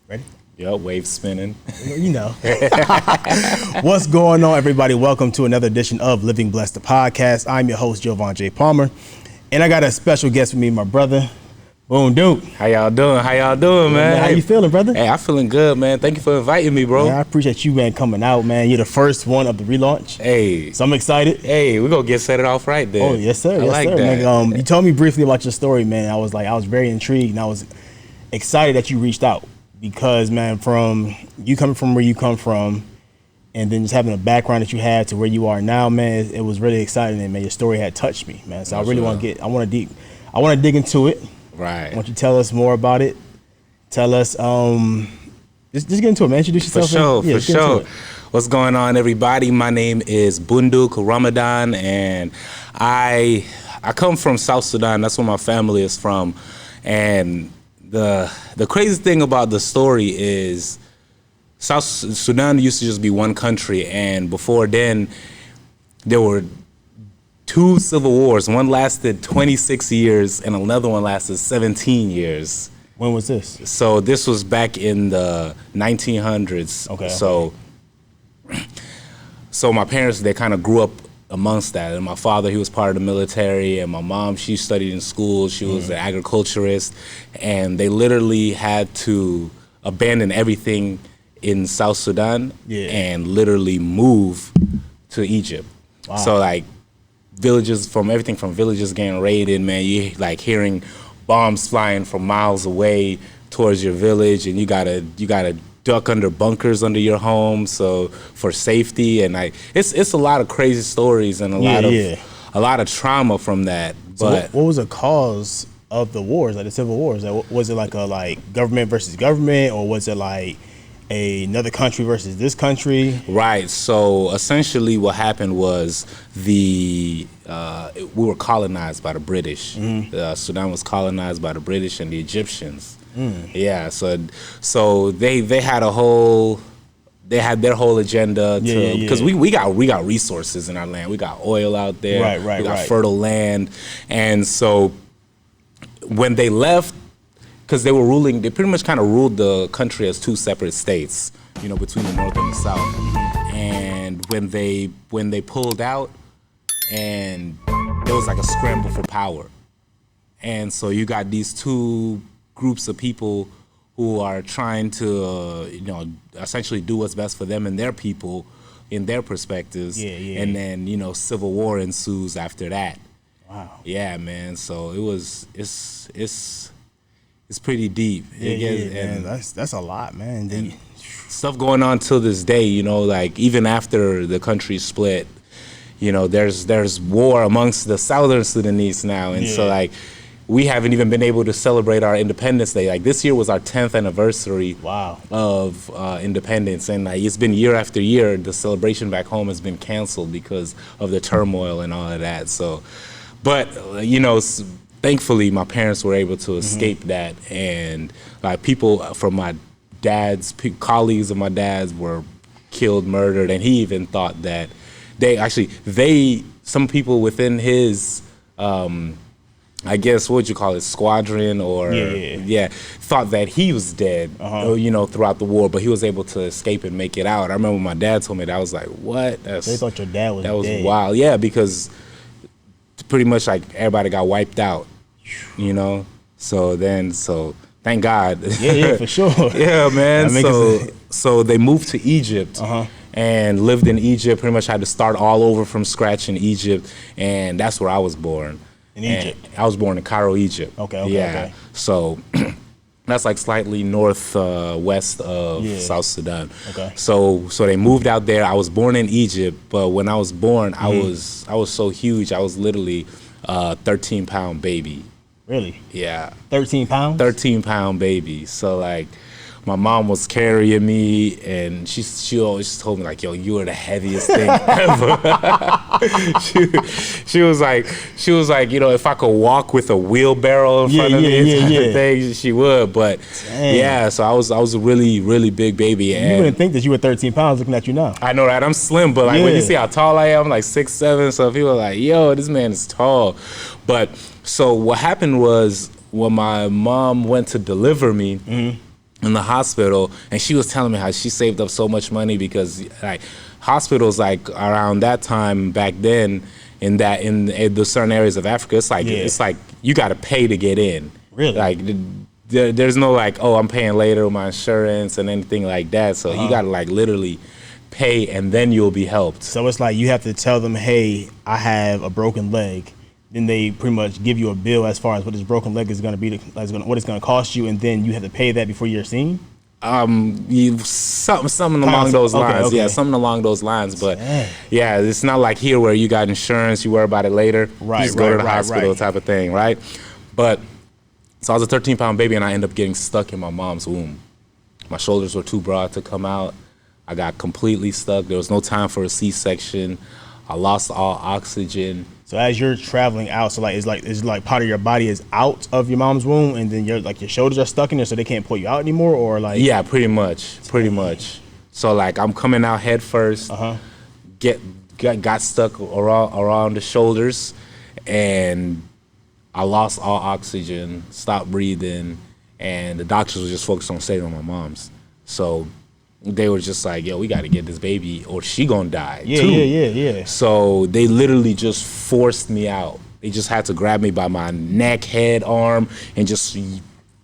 Ready? Yep, wave spinning. You know. What's going on, everybody? Welcome to another edition of Living Blessed, the podcast. I'm your host, Jovan J. Palmer, and I got a special guest with me, my brother, Būnduke. How y'all doing, man? How you feeling, brother? Hey, I'm feeling good, man. Thank you for inviting me, bro. Man, I appreciate you, man, coming out, man. You're the first one of the relaunch. Hey. So I'm excited. Hey, we're going to get set it off right there. Oh, yes, sir. I like that. Man, you told me briefly about your story, man. I was very intrigued, and I was excited that you reached out. Because, man, from you coming from where you come from and then just having a background that you had to where you are now, man, it was really exciting. And, man, your story had touched me, man. So I really want to I want to dig into it. Right. I want you to tell us more about it. Tell us, just get into it, man. Introduce yourself. For sure. What's going on, everybody? My name is Bunduke Ramadan, and I come from South Sudan. That's where my family is from. And the crazy thing about the story is South Sudan used to just be one country, and before then there were two civil wars. One lasted 26 years and another one lasted 17 years. When was this? So this was back in the 1900s. Okay. So my parents, they kind of grew up amongst that, and my father, he was part of the military, and my mom, she studied in school. She was an agriculturist, and they literally had to abandon everything in South Sudan and literally move to Egypt. Wow. So like everything from villages getting raided, man, you like hearing bombs flying from miles away towards your village, and you gotta duck under bunkers under your home, so for safety. And it's a lot of crazy stories and a lot of trauma from that. So but what was the cause of the wars, like the civil wars? Was it like government versus government, or was it like another country versus this country? Right. So essentially, what happened was we were colonized by the British. Sudan was colonized by the British and the Egyptians. Yeah, so they had their whole agenda because we got resources in our land. We got oil out there. We got fertile land. And so when they left, because they were ruling, they pretty much kind of ruled the country as two separate states, you know, between the north and the south. And when they pulled out, and there was like a scramble for power. And so you got these two groups of people who are trying to, essentially do what's best for them and their people in their perspectives. And then, civil war ensues after that. Wow. Yeah, man. So it's pretty deep. Man. That's a lot, man. And stuff going on till this day, like even after the country split, there's war amongst the Southern Sudanese now. And so like, we haven't even been able to celebrate our Independence Day. Like this year was our 10th anniversary of independence, and like it's been year after year. The celebration back home has been canceled because of the turmoil and all of that. So, but thankfully my parents were able to escape that, and like people from my dad's colleagues of my dad's were killed, murdered, and he even thought that some people within his I guess, what would you call it, squadron, or thought that he was dead, throughout the war, but he was able to escape and make it out. I remember my dad told me that. I was like, what? They thought your dad was dead. That was wild. Yeah, because pretty much like everybody got wiped out, So thank God. Yeah, for sure. Yeah, man. So they moved to Egypt. And lived in Egypt, pretty much had to start all over from scratch in Egypt, and that's where I was born. In Egypt? I was born in Cairo, Egypt. Okay. So that's like slightly northwest of South Sudan. Okay. So they moved out there. I was born in Egypt, but when I was born, I was so huge. I was literally a 13-pound baby. Really? Yeah. 13 pounds? 13-pound baby. So like, my mom was carrying me, and she always told me like, "Yo, you are the heaviest thing ever." she was like, if I could walk with a wheelbarrow in front of me, she would. But so I was a really, really big baby. And you wouldn't think that you were 13 pounds looking at you now. I know, right? I'm slim, but like when you see how tall I am, I'm like 6'7", so people are like, "Yo, this man is tall." But so what happened was when my mom went to deliver me. in the hospital, and she was telling me how she saved up so much money because like hospitals like around that time back then in the certain areas of Africa, it's like you got to pay to get in. Really? Like there's no like, oh, I'm paying later with my insurance and anything like that. So you got to like literally pay and then you'll be helped. So it's like you have to tell them, hey, I have a broken leg. Then they pretty much give you a bill as far as what this broken leg is going to be, what it's going to cost you, and then you have to pay that before you're seen. Something along those lines. Okay. Yeah, something along those lines. But yeah, it's not like here where you got insurance, you worry about it later. Right. You just go to the hospital type of thing, right? But so I was a 13-pound baby, and I ended up getting stuck in my mom's womb. My shoulders were too broad to come out. I got completely stuck. There was no time for a C-section. I lost all oxygen. So as you're traveling out, so like it's like part of your body is out of your mom's womb, and then your shoulders are stuck in there, so they can't pull you out anymore, or like. Yeah, pretty much. So like I'm coming out head first, got stuck around the shoulders, and I lost all oxygen, stopped breathing, and the doctors were just focused on saving my mom's. So they were just like, yo, we got to get this baby or she gonna die too. Yeah. So they literally just forced me out. They just had to grab me by my neck, head, arm, and just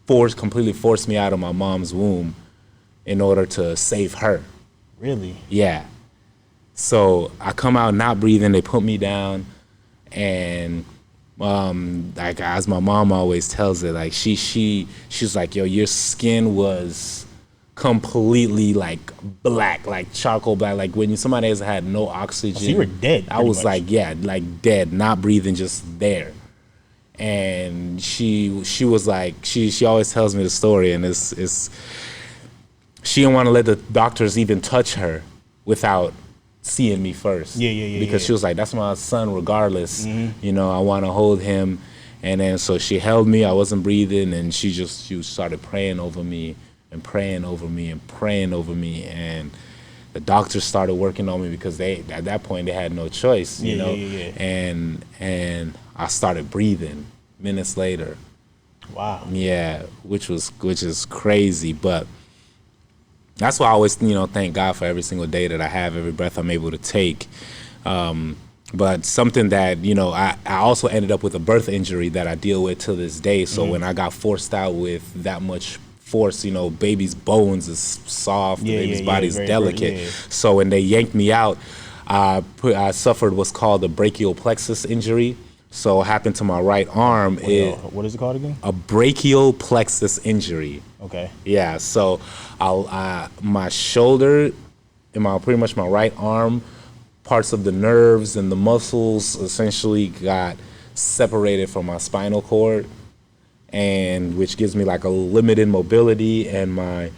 completely force me out of my mom's womb in order to save her. Really? Yeah. So I come out not breathing. They put me down, and like as my mom always tells it, like she's like, yo, your skin was completely like black, like charcoal black, like when somebody has had no oxygen. So you were dead. I was like, yeah, like dead, not breathing, just there. And she was like, she always tells me the story, and it's she didn't want to let the doctors even touch her without seeing me first. Because she was like, that's my son regardless. You know, I want to hold him. And then so she held me, I wasn't breathing, and she started praying over me and praying over me and praying over me, and the doctors started working on me because at that point they had no choice, you know. And I started breathing minutes later. Wow. Yeah, which is crazy, but that's why I always, you know, thank God for every single day that I have, every breath I'm able to take. But something that, you know, I also ended up with a birth injury that I deal with to this day. So when I got forced out with that much force, you know, baby's bones is soft, the baby's body's delicate. So when they yanked me out, I suffered what's called a brachial plexus injury. So what happened to my right arm what is it called again? A brachial plexus injury. Okay. Yeah, so my shoulder and pretty much my right arm, parts of the nerves and the muscles essentially got separated from my spinal cord, and which gives me like a limited mobility, and my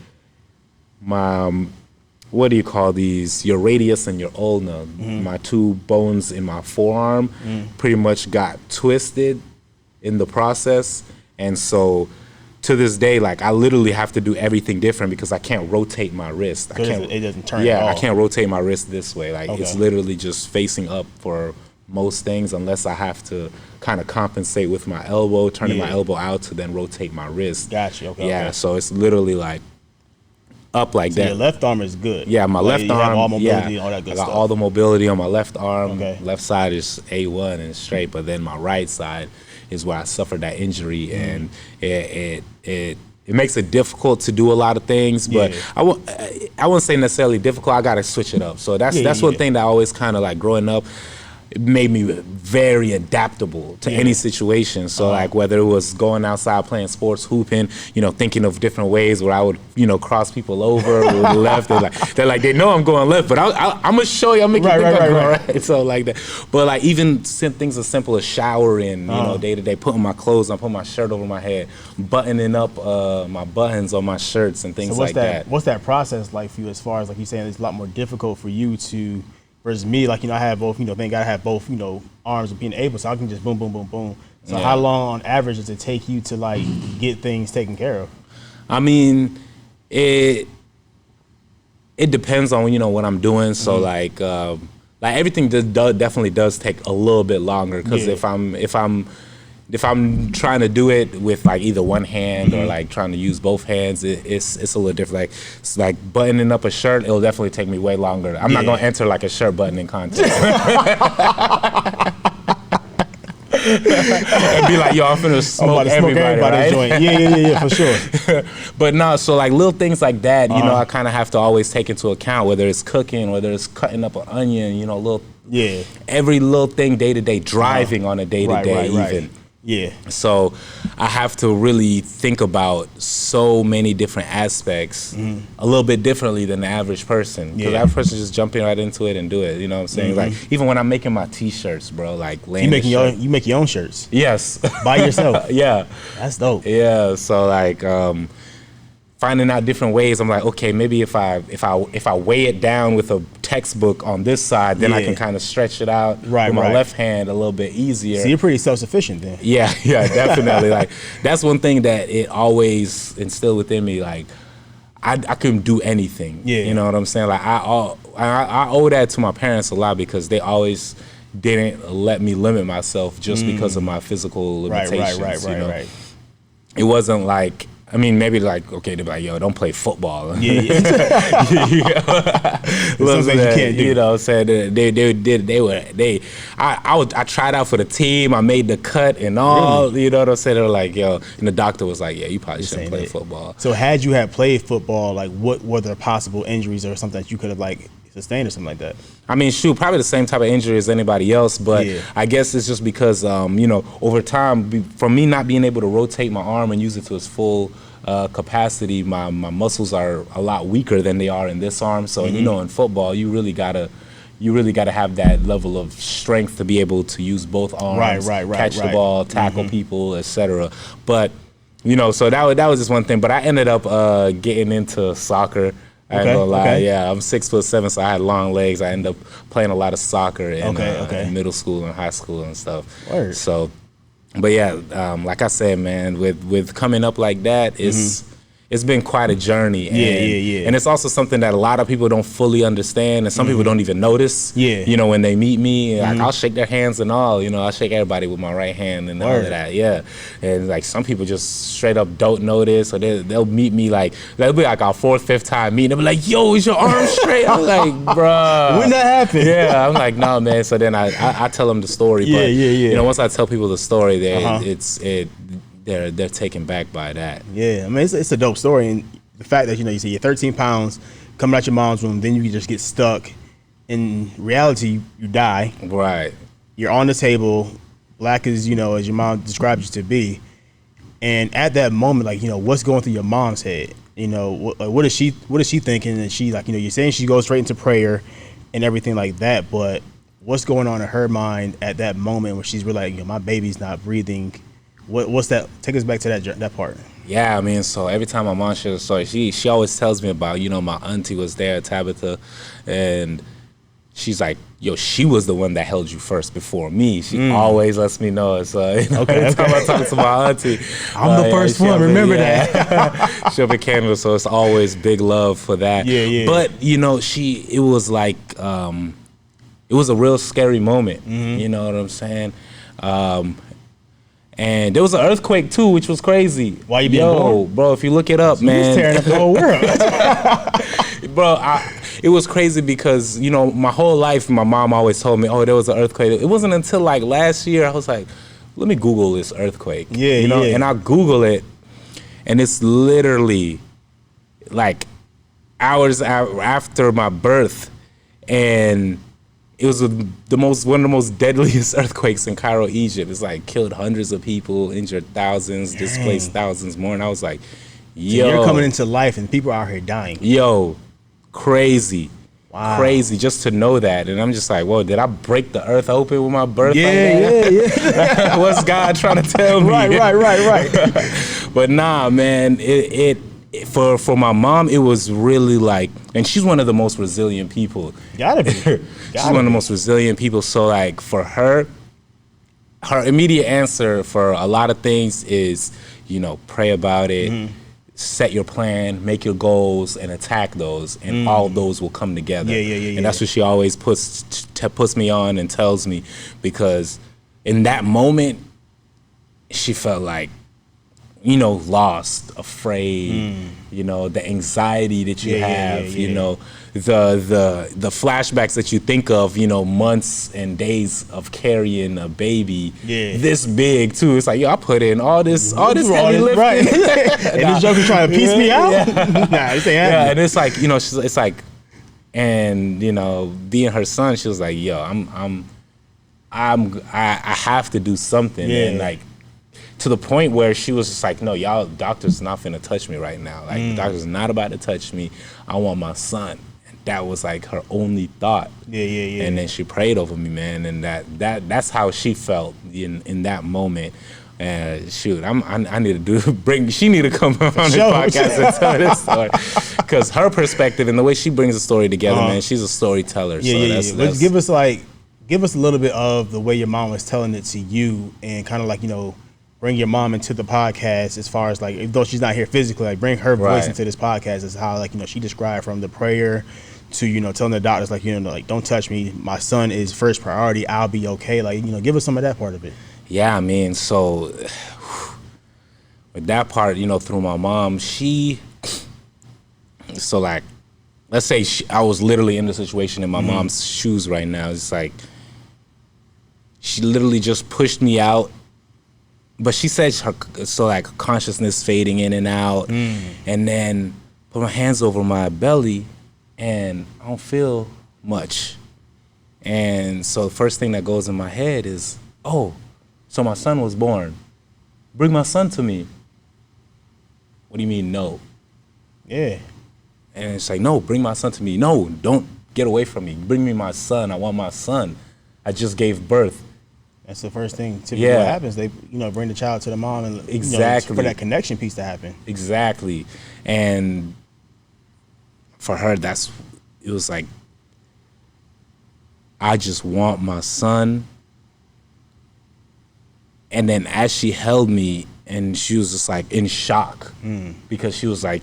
what do you call these? Your radius and your ulna, my two bones in my forearm pretty much got twisted in the process. And so to this day, like I literally have to do everything different because I can't rotate my wrist. It doesn't turn at all. I can't rotate my wrist this way. Like it's literally just facing up for most things, unless I have to kind of compensate with my elbow, turning my elbow out to then rotate my wrist. Gotcha. Okay. So it's literally like up like that. Your left arm is good. Yeah, my left arm. Have all mobility and all that good I got stuff. all the mobility on my left arm. Okay. Left side is A1 and straight, but then my right side is where I suffered that injury, and it makes it difficult to do a lot of things. But I wouldn't say necessarily difficult. I got to switch it up. So that's one thing that I always kind of like growing up. It made me very adaptable to any situation. So like whether it was going outside playing sports, hooping, you know, thinking of different ways where I would, you know, cross people over with the left. They know I'm going left, but I'm gonna show you. I'm making think I'm going right. So like that. But like even things as simple as showering, you know, day to day, putting my clothes on, putting my shirt over my head, buttoning up my buttons on my shirts and things like that. What's that process like for you, as far as like you saying it's a lot more difficult for you to? Versus me, like, you know, I have both, you know, thank God I have both, you know, arms of being able, so I can just boom, boom, boom, boom. So how long on average does it take you to like get things taken care of? I mean, it depends on, you know, what I'm doing. So like everything definitely does take a little bit longer, because if I'm if I'm trying to do it with like either one hand or like trying to use both hands, it's a little different. Like it's like buttoning up a shirt, it'll definitely take me way longer. I'm not gonna enter like a shirt buttoning contest. And be like, yo, I'm finna smoke everybody right? joint. Yeah, for sure. But no, so like little things like that, you know, I kind of have to always take into account, whether it's cooking, whether it's cutting up an onion, you know, every little thing day to day, driving on a day to day even. Yeah. So I have to really think about so many different aspects a little bit differently than the average person. Because the average person just jumping right into it and do it. You know what I'm saying? Like even when I'm making my t-shirts, bro, like you make your own shirts? Yes. By yourself? Yeah. That's dope. Yeah. So like finding out different ways. I'm like, okay, maybe if I weigh it down with a textbook on this side, then I can kind of stretch it out with my left hand a little bit easier. So you're pretty self-sufficient then. Yeah, definitely. Like that's one thing that it always instilled within me. Like I couldn't do anything. Yeah. You know what I'm saying? Like I owe that to my parents a lot because they always didn't let me limit myself just because of my physical limitations. Right. It wasn't like, I mean, maybe like, okay, they'd be like, yo, don't play football. Yeah. Little things you can't do. You know, said I tried out for the team. I made the cut and all. Really? You know what I'm saying? They were like, yo, and the doctor was like, yeah, you probably shouldn't play football. So had you had played football, like what were the possible injuries or something that you could have like sustained or something like that? I mean, shoot, probably the same type of injury as anybody else, but I guess it's just because, you know, over time, from me not being able to rotate my arm and use it to its full capacity, my muscles are a lot weaker than they are in this arm. So, you know, in football, you really gotta have that level of strength to be able to use both arms, catch the ball, tackle people, etc. But, you know, so that was just one thing. But I ended up getting into soccer. I ain't gonna lie. Yeah, I'm 6'7", so I had long legs. I ended up playing a lot of soccer in middle school and high school and stuff. Word. So, but yeah, like I said, man, with coming up like that, it's been quite a journey. And it's also something that a lot of people don't fully understand, and some people don't even notice. You know, when they meet me, like I'll shake their hands and all. You know, I'll shake everybody with my right hand and all of that. Yeah, and like some people just straight up don't notice, or they'll meet me like they'll be like our 4th, 5th time meeting. They'll be like, "Yo, is your arm straight?" I'm like, "Bruh, when that happened?" Yeah, I'm like, "No, man." So then I tell them the story. But you know, once I tell people the story, they're taken back by that. Yeah, I mean, it's a dope story, and the fact that, you know, you say you're 13 pounds coming out your mom's womb, then you just get stuck. In reality, you die. Right. You're on the table, black as, you know, as your mom described you to be, and at that moment, like, you know, what's going through your mom's head? You know, what is she thinking? And she, like, you know, you're saying she goes straight into prayer and everything like that, but what's going on in her mind at that moment when she's really like, you know, my baby's not breathing? What's that? Take us back to that part. Yeah, I mean, so every time my mom shares a story, she always tells me about, you know, my auntie was there, Tabitha, and she's like, yo, she was the one that held you first before me. She always lets me know. So every time I talk to my auntie, I'm the first one. Remember that. She'll be Canada, so it's always big love for that. Yeah. But you know, it was like, it was a real scary moment. You know what I'm saying? And there was an earthquake too, which was crazy. Why you being born? Bro, if you look it up, man, he's tearing up the whole world. Bro, it was crazy because, you know, my whole life, my mom always told me, oh, there was an earthquake. It wasn't until like last year I was like, let me Google this earthquake. Yeah, you know, and I Google it, and it's literally like hours after my birth, and it was one of the most deadliest earthquakes in Cairo, Egypt. It's like killed hundreds of people, injured thousands, displaced thousands more. And I was like, yo. So you're coming into life and people out here dying. Yo, crazy. Wow. Crazy just to know that. And I'm just like, whoa, did I break the earth open with my birth? Yeah. What's God trying to tell me? Right. But nah, man, for my mom, it was really like, and she's one of the most resilient people. Gotta be. She's one of the most resilient people. So like for her immediate answer for a lot of things is, you know, pray about it, set your plan, make your goals, and attack those, and all those will come together. And that's what she always puts me on and tells me, because in that moment, she felt like, you know, lost, afraid, you know, the anxiety that you have, you know, the flashbacks that you think of, you know, months and days of carrying a baby this big too. It's like, yo, I put in all this heavy lifting. Right. And this joker trying to piece me out? Nah, this ain't happening. Yeah, and it's like, you know, it's like, and, you know, being her son, she was like, yo, I have to do something. And like, to the point where she was just like, no, y'all doctor's not finna touch me right now. Like, the doctor's not about to touch me. I want my son. And that was like her only thought. And then she prayed over me, man. And that's how she felt in that moment. Shoot, I need to she need to come on this podcast and tell this story. Because her perspective and the way she brings the story together, man, she's a storyteller. Let's give us a little bit of the way your mom was telling it to you, and kind of like, you know, bring your mom into the podcast as far as like, though she's not here physically, like bring her voice into this podcast as how, like, you know, she described from the prayer to, you know, telling the doctors, like, you know, like, don't touch me. My son is first priority. I'll be okay. Like, you know, give us some of that part of it. Yeah, I mean, so with that part, you know, through my mom, so like, let's say I was literally in the situation in my mom's shoes right now. It's like, she literally just pushed me out. But she said like consciousness fading in and out, and then put my hands over my belly, and I don't feel much. And so the first thing that goes in my head is, oh, so my son was born. Bring my son to me. What do you mean, no? Yeah. And it's like, no, bring my son to me. No, don't get away from me. Bring me my son. I want my son. I just gave birth. That's the first thing typically what happens. They, you know, bring the child to the mom, and you know, for that connection piece to happen. Exactly. And for her, it was like, I just want my son. And then as she held me, and she was just like in shock, because she was like,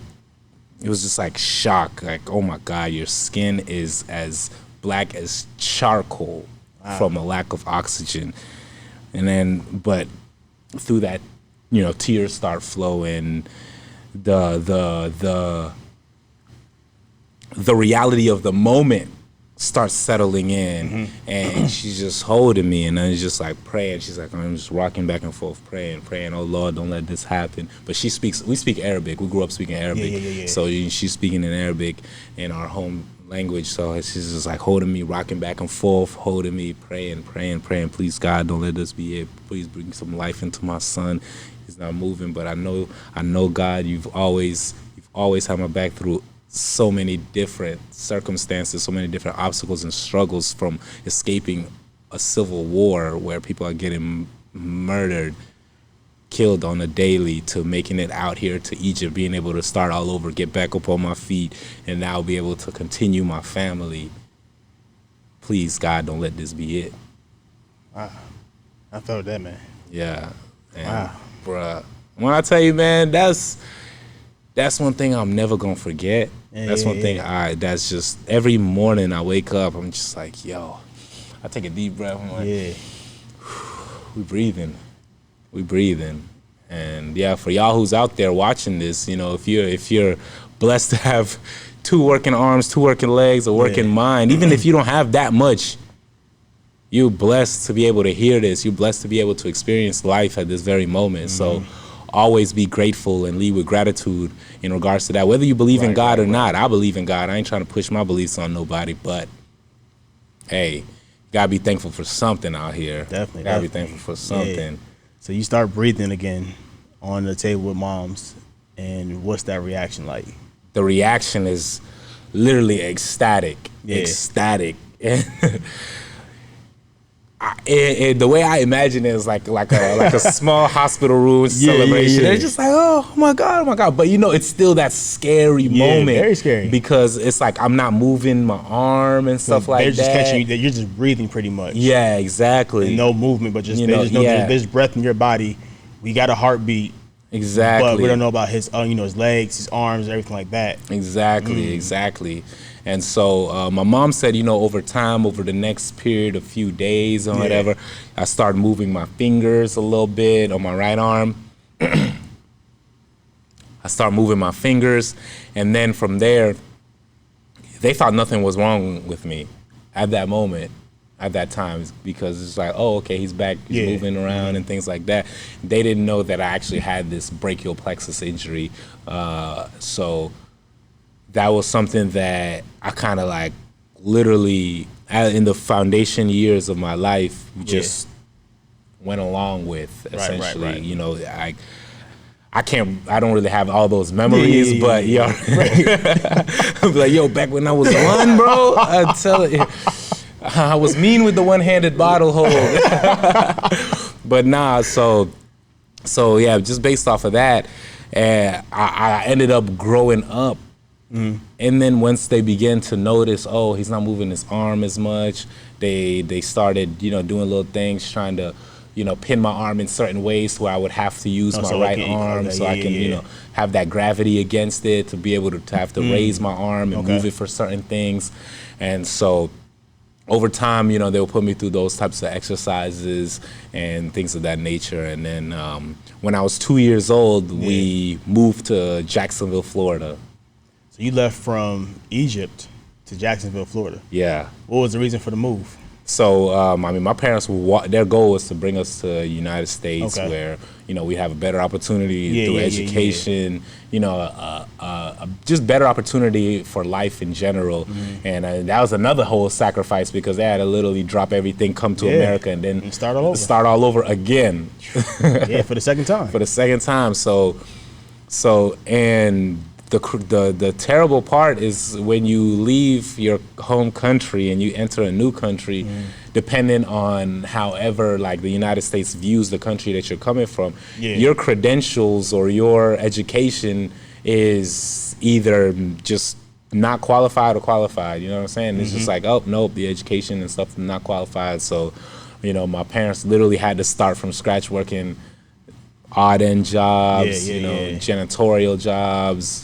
it was just like shock, like, oh my God, your skin is as black as charcoal. Wow. From a lack of oxygen. And then, but through that, you know, tears start flowing, the reality of the moment starts settling in, and she's just holding me, and I'm just like praying. She's like, I'm just rocking back and forth, praying, oh Lord, don't let this happen. But we speak Arabic. We grew up speaking Arabic. So she's speaking in Arabic in our home language. So she's just like holding me, rocking back and forth, holding me, praying. Please God, don't let this be it. Please bring some life into my son. He's not moving, but I know God, you've always had my back through so many different circumstances, so many different obstacles and struggles, from escaping a civil war where people are getting murdered, killed on a daily, to making it out here to Egypt, being able to start all over, get back up on my feet, and now be able to continue my family. Please, God, don't let this be it. Wow. I felt that, man. Yeah. And, wow. Bruh, when I tell you, man, that's one thing I'm never gonna forget. That's one thing that's just, every morning I wake up, I'm just like, yo, I take a deep breath. I'm like, we breathing. And yeah, for y'all who's out there watching this, you know, if you're blessed to have 2 working arms, 2 working legs, a working mind, even if you don't have that much, you're blessed to be able to hear this. You're blessed to be able to experience life at this very moment. So always be grateful and lead with gratitude in regards to that. Whether you believe in God or not, I believe in God. I ain't trying to push my beliefs on nobody, but hey, you gotta be thankful for something out here. Definitely. Gotta be thankful for something. Yeah. So you start breathing again on the table with moms, and what's that reaction like? The reaction is literally ecstatic. The way I imagine it is like a small hospital room celebration. They're just like, oh my God. But you know, it's still that scary moment. Very scary. Because it's like I'm not moving my arm and stuff like that. They're just catching you. You're just breathing pretty much. Yeah, exactly. And no movement, but just, they just know there's breath in your body. We got a heartbeat. Exactly. But we don't know about his, his legs, his arms, everything like that. Exactly. And so my mom said, over time, over the next period, a few days or whatever, I started moving my fingers a little bit on my right arm. I started moving my fingers, and then from there, they thought nothing was wrong with me at that moment, at that time, because it's like, oh, okay, he's back, he's moving around and things like that. They didn't know that I actually had this brachial plexus injury. So that was something that I kind of like literally in the foundation years of my life just went along with, essentially. Right. I don't really have all those memories, but I'm like, yo, back when I was one, bro, I tell you, I was mean with the one-handed bottle hold. But nah, so yeah, just based off of that, I ended up growing up. And then once they began to notice, oh, he's not moving his arm as much, they started, doing little things, trying to, pin my arm in certain ways where I would have to use my right arm I can, have that gravity against it to be able to have to raise my arm and move it for certain things. And so over time, they would put me through those types of exercises and things of that nature. And then when I was 2 years old, we moved to Jacksonville, Florida. So you left from Egypt to Jacksonville, Florida. Yeah. What was the reason for the move? So, my parents, their goal was to bring us to the United States where, we have a better opportunity through education, just better opportunity for life in general. And that was another whole sacrifice because they had to literally drop everything, come to America, and then start all over. Start all over again. For the second time. For the second time. So, and the terrible part is when you leave your home country and you enter a new country, depending on however like the United States views the country that you're coming from, your credentials or your education is either just not qualified or qualified. You know what I'm saying? It's just like, oh, nope, the education and stuff not qualified. So, my parents literally had to start from scratch working odd end jobs, janitorial jobs,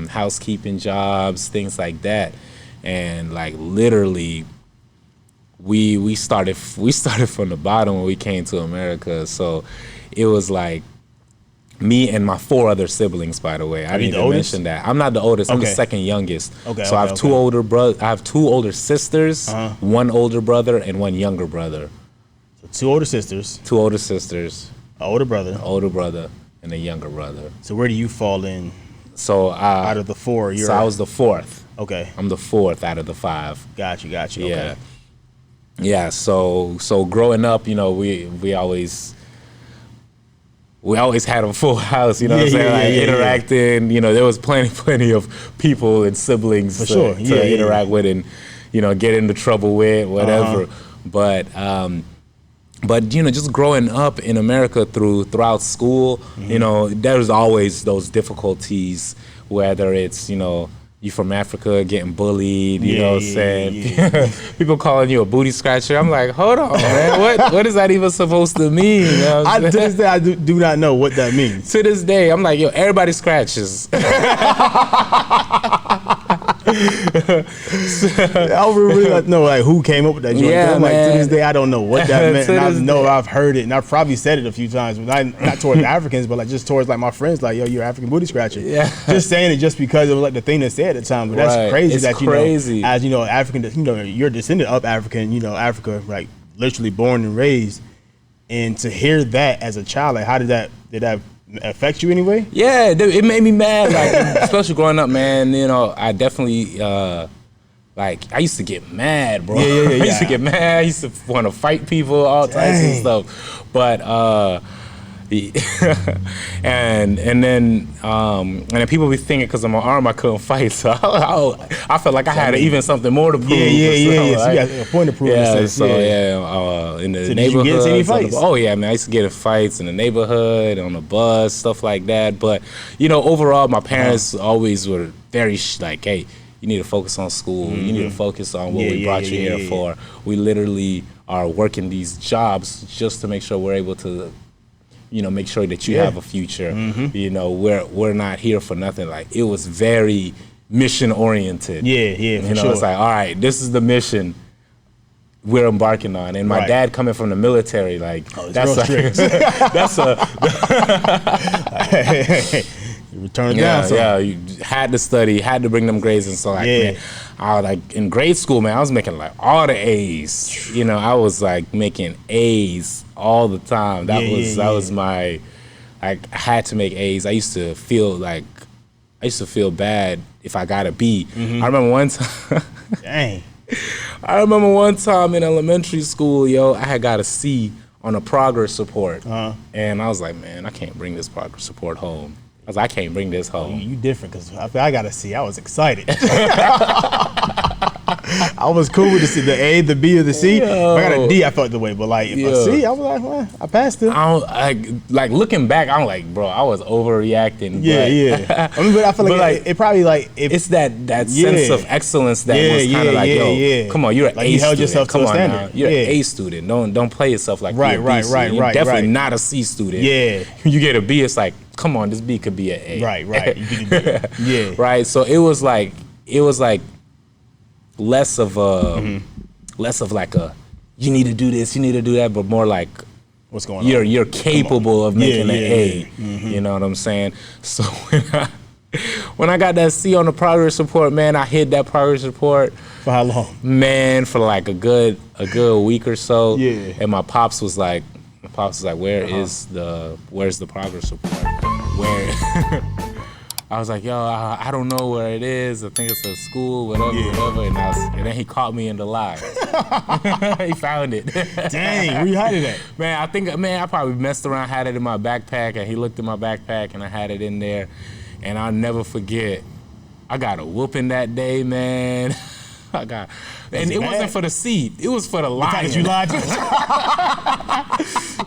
housekeeping jobs, things like that. And like literally we started from the bottom when we came to America. So it was like me and my 4 other siblings, by the way. I didn't even mention that. I'm not the oldest, I'm the second youngest. So I have 2 older brothers, I have 2 older sisters, 1 older brother and 1 younger brother. So 2 older sisters. 2 older sisters. An older brother, and a younger brother. So where do you fall in? So out of the 4, so I was the 4th. Okay. I'm the 4th out of the 5. Got you. Yeah. Okay. Yeah. So growing up, we always had a full house. You know what I'm saying? Interacting. There was plenty of people and siblings to interact with and get into trouble with, whatever. But just growing up in America throughout school, there's always those difficulties, whether it's you from Africa getting bullied, you know what I'm saying? People calling you a booty scratcher. I'm like, hold on, man, what is that even supposed to mean? You know to this day, I do not know what that means. To this day, I'm like, yo, everybody scratches. I would really like to know who came up with that joint. Yeah, I'm like, man. to this day, I don't know what that meant. And I know I've heard it, and I've probably said it a few times, but not towards Africans, but like just towards like my friends, like, yo, you're an African booty scratcher. Yeah. Just saying it just because it was like the thing to say at the time. But that's crazy. It's crazy. As African, you're a descendant of African, Africa, like literally born and raised, and to hear that as a child, like, how did that affect you anyway? Yeah, it made me mad, like especially growing up, man. I definitely I used to get mad, bro. I used to get mad. I used to want to fight people, all types of stuff. But and then people be thinking because of my arm I couldn't fight, so I felt like I had even something more to prove. So you got a point to prove. In the neighborhood. Did you get into any fights? Man, I used to get in fights in the neighborhood, on the bus, stuff like that. But overall, my parents always were very like, hey, you need to focus on school. You need to focus on what we brought you here for. We literally are working these jobs just to make sure we're able to make sure that you have a future. We're not here for nothing. Like, it was very mission oriented. For sure. It's like, all right, this is the mission we're embarking on. And my dad coming from the military, like, that's like, that's a you turn it down. You had to study, had to bring them grades, and so like, man, I was like in grade school, man, I was making like all the A's. I was like making A's all the time. That was my, like, I had to make A's. I used to feel bad if I got a B. I remember one time. Dang. I remember one time in elementary school, I had got a C on a progress report, and I was like, man, I can't bring this progress report home. I was like, I can't bring this home. You different, because I got a C. I was excited. I was cool with the A, the B, or the C. If I got a D, I felt the way. But like, if a C, I was like, well, I passed it. Like looking back, I'm like, bro, I was overreacting. I mean, but I feel like it probably like it's that sense of excellence that was kind of like, yo, come on, you're an A you held student. yourself to a standard. Now. You're an A student. Don't play yourself like you're a B student. You're definitely not a C student. You get a B, it's like, come on, this B could be an A. Right. Right. So it was like less of like a you need to do this, you need to do that, but more like what's going on? You're capable of making an A. You know what I'm saying? So when I got that C on the progress report, man, I hid that progress report. For how long? Man, for like a good week or so. Yeah. And my pops was like, where's the progress report? Where? I was like, yo, I don't know where it is. I think it's at school, whatever. And then he caught me in the lie. He found it. Dang, where you hiding it at? Man, I probably messed around, had it in my backpack, and he looked in my backpack, and I had it in there. And I'll never forget, I got a whooping that day, man. And it wasn't for the C. It was for the lying. Because you lied to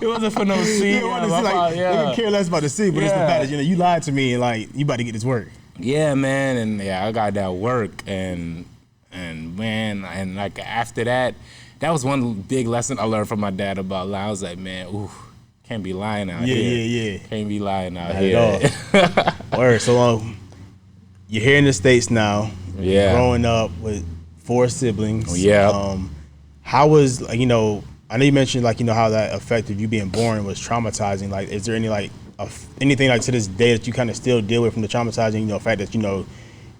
It wasn't for no C. They don't care less about the C, but it's the fact that you lied to me and like you about to get this work. Yeah, man, and I got that work, and man, and like after that, that was one big lesson I learned from my dad about lying. I was like, man, can't be lying out here. Can't be lying out here. Word. So you're here in the States now. Yeah. Growing up with 4 siblings. Yeah. How was I know you mentioned how that affected you being born was traumatizing. Like, is there any anything like to this day that you kind of still deal with from the traumatizing fact that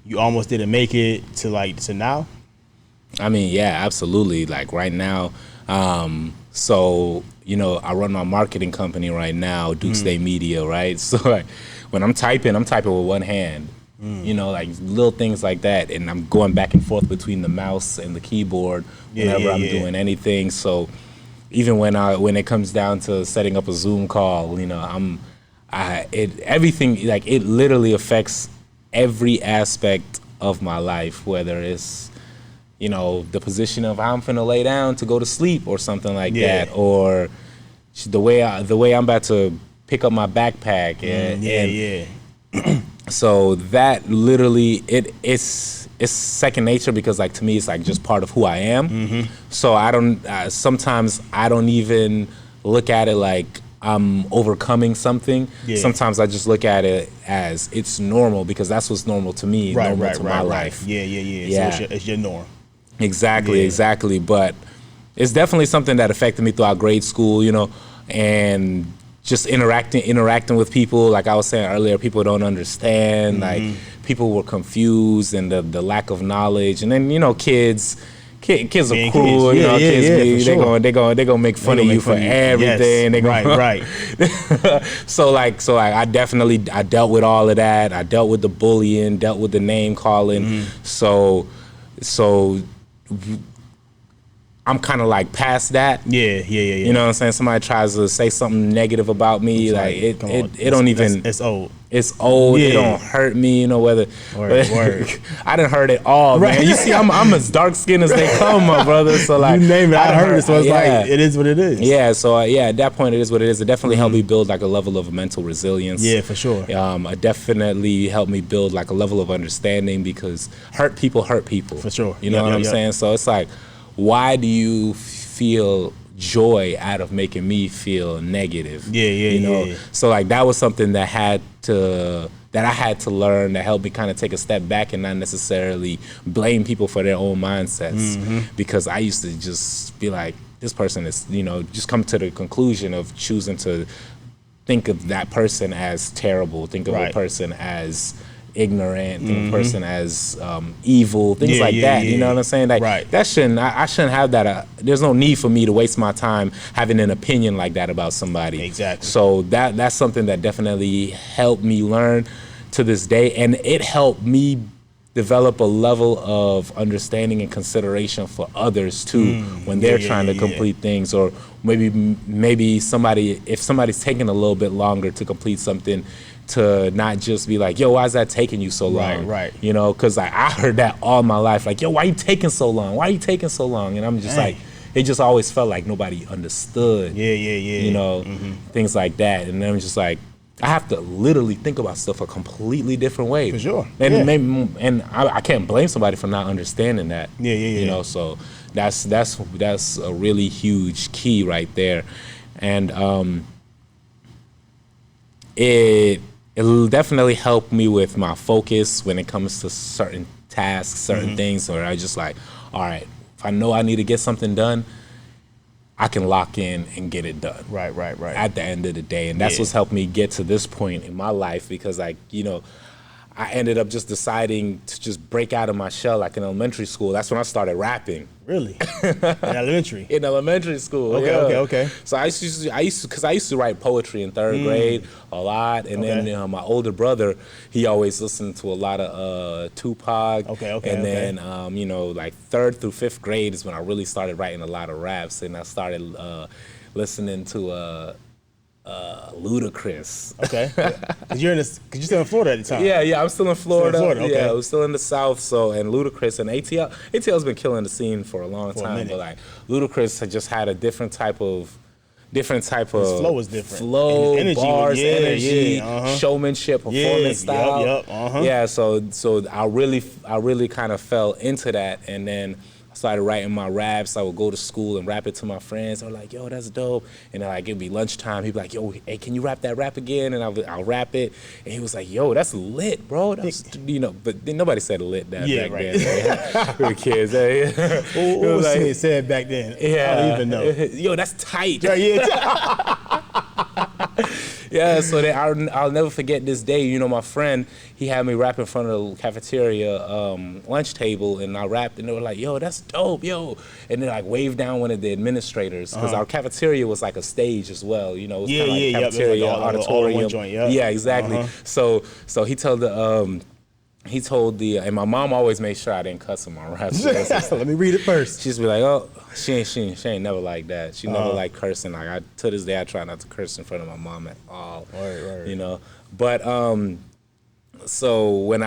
you almost didn't make it to now? I mean, yeah, absolutely. Like right now, so I run my marketing company right now, Duke State Media, right? So like when I'm typing with one hand. Like little things like that, and I'm going back and forth between the mouse and the keyboard whenever I'm doing anything. So even when it comes down to setting up a Zoom call, everything, like, it literally affects every aspect of my life, whether it's the position of how I'm finna lay down to go to sleep or something like that, or the way I'm about to pick up my backpack and so that literally it's second nature, because like to me it's like just part of who I am. So I don't sometimes I don't even look at it like I'm overcoming something. Sometimes I just look at it as it's normal, because that's what's normal to me, normal to my life. So it's your norm. Exactly. But it's definitely something that affected me throughout grade school, and just interacting with people. Like I was saying earlier, people don't understand. Like people were confused, and the lack of knowledge. And then kids are cool. Kids they gonna make fun of you for everything. Right. So I definitely dealt with all of that. I dealt with the bullying, dealt with the name calling. So I'm kind of like past that. Yeah. You know what I'm saying? Somebody tries to say something negative about me, it don't even. It's old. It's old. It don't hurt me. Whether. Word. I didn't hurt it all, man. You see, I'm as dark skinned as they come, my brother. So like, you name it, I heard it. So it's like it is what it is. Yeah. So at that point, it is what it is. It definitely helped me build like a level of mental resilience. Yeah, for sure. It definitely helped me build like a level of understanding, because hurt people. For sure. You know what I'm saying? So it's like, why do you feel joy out of making me feel negative. Yeah. So like that was something that I had to learn, that helped me kind of take a step back and not necessarily blame people for their own mindsets. Because I used to just be like, this person is, just come to the conclusion of choosing to think of that person as terrible, think of a person as ignorant, think of a person as evil, things like that. You know what I'm saying? Like that shouldn't. I shouldn't have that. There's no need for me to waste my time having an opinion like that about somebody. Exactly. So that's something that definitely helped me learn to this day, and it helped me develop a level of understanding and consideration for others too when they're trying to complete things, or maybe if somebody's taking a little bit longer to complete something, to not just be like, yo, why is that taking you so long? Right. Because I heard that all my life, like, yo, why you taking so long? Why are you taking so long? And I'm just like, it just always felt like nobody understood. Things like that. And I'm just like, I have to literally think about stuff a completely different way. For sure. And I can't blame somebody for not understanding that. So that's a really huge key right there. And it definitely helped me with my focus when it comes to certain tasks, certain things, where I just like, all right, if I know I need to get something done, I can lock in and get it done. Right. At the end of the day. And that's what's helped me get to this point in my life, because I ended up just deciding to just break out of my shell like in elementary school. That's when I started rapping. Really? In elementary? In elementary school. Okay. So I used to write poetry in third grade a lot, and then my older brother, he always listened to a lot of Tupac. And then like third through fifth grade is when I really started writing a lot of raps, and I started listening to Ludacris. Cause you're still in Florida at the time. Yeah, I'm still in Florida. Okay. Yeah, I'm still in the South. So, and Ludacris and ATL's been killing the scene for a long time. But like Ludacris had just had a different type of his flow was different. Flow, energy, bars, energy, showmanship, performance style. Yeah, so I really kind of fell into that, and then I started writing my raps. I would go to school and rap it to my friends. They were like, yo, that's dope. And then like it'd be lunchtime. He'd be like, yo, hey, can you rap that rap again? And I'll rap it. And he was like, yo, that's lit, bro. That's, but nobody said lit back then. Right? We were kids. What was it said back then? Yeah. I don't even know. Yo, that's tight. Yeah. So I'll never forget this day. My friend, he had me rap in front of the cafeteria lunch table, and I rapped, and they were like, yo, that's dope, yo. And they like waved down one of the administrators, because our cafeteria was like a stage as well. It was kind of like cafeteria, auditorium. Joint, yeah, exactly. So he told and my mom always made sure I didn't cuss in my raps. Let me read it first. She'd be like, oh, she ain't never like that. She never liked cursing. Like to this day, I try not to curse in front of my mom at all. Right. But so when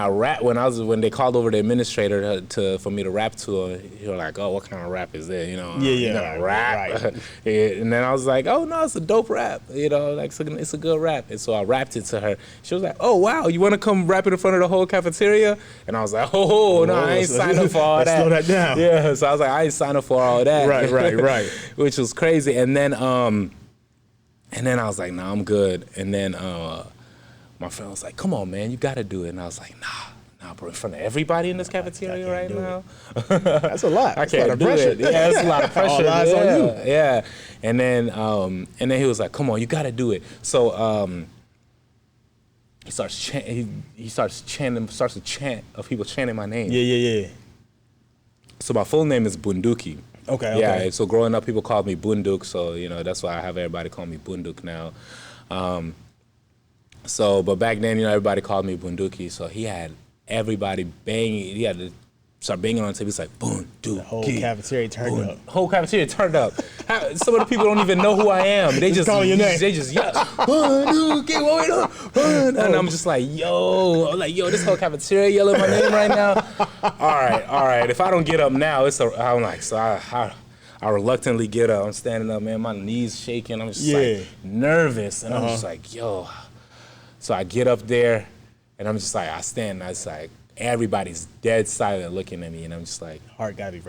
they called over the administrator for me to rap to her, he was like, oh, what kind of rap is that? Rap. Right. And then I was like, oh no, it's a dope rap. Like it's a good rap. And so I rapped it to her. She was like, oh wow, you want to come rap it in front of the whole cafeteria? And I was like, no, I ain't signed up for all that. Slow that down. Yeah. So I was like, I ain't signed up for all that. Right. Which was crazy. And then I was like, nah, I'm good. And then my friend was like, come on, man, you got to do it. And I was like, nah, bro, in front of everybody in this cafeteria right now? That's a lot. I can't do it. Yeah, that's a lot of pressure. All eyes on you. Yeah. And then he was like, come on, you got to do it. So he starts to chant of people chanting my name. Yeah. So my full name is Bunduke. Okay. Yeah, so growing up, people called me Bunduke, so, that's why I have everybody call me Bunduke now. But back then, everybody called me Bunduke, so he had everybody banging. He had to start banging on the table. He's like, Bunduke. The whole cafeteria turned up. Whole cafeteria turned up. Some of the people don't even know who I am. They just calling your name. They just yell, Bunduke, what we doing? And I'm just like, yo, this whole cafeteria yelling my name right now. All right. If I don't get up now, I'm like, so I reluctantly get up. I'm standing up, man. My knees shaking. I'm just like nervous, and I'm just like, yo. So I get up there, and I'm just like, I stand, and it's like, everybody's dead silent looking at me, and I'm just like, heart gotta be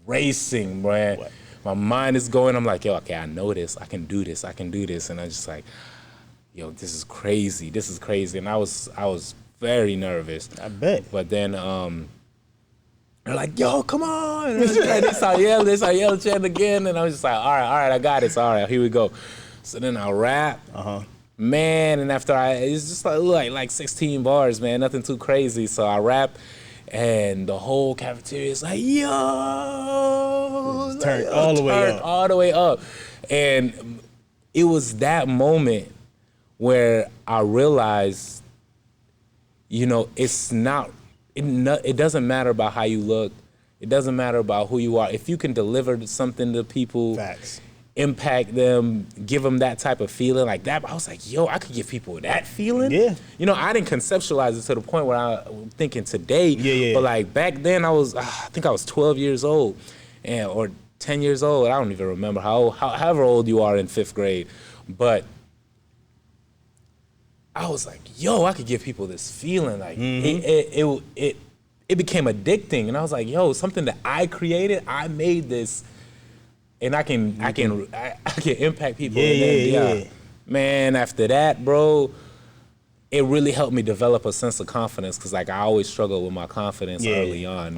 racing, man. My mind is going. I'm like, yo, okay, I know this. I can do this. I can do this. And I'm just like, yo, this is crazy. This is crazy. And I was very nervous. I bet. But then they're like, yo, come on. And they start yelling, chanting again. And I was just like, all right, I got it. So, all right, here we go. So then I rap. Man, and after it's just like 16 bars, man, nothing too crazy. So I rap, and the whole cafeteria is like, yo, turn all the way up. And it was that moment where I realized, you know, it doesn't matter about how you look. It doesn't matter about who you are. If you can deliver something to people, facts, impact them, give them that type of feeling like that. I was like, yo, I could give people that feeling. Yeah. You know, I didn't conceptualize it to the point where I'm thinking today. Yeah. But like back then I think I was 12 years old or 10 years old. I don't even remember however old you are in 5th grade. But I was like, yo, I could give people this feeling. Like it became addicting. And I was like, yo, something that I created, I made this. And I can impact people. Yeah. Man, after that, bro, it really helped me develop a sense of confidence because, like, I always struggled with my confidence early on.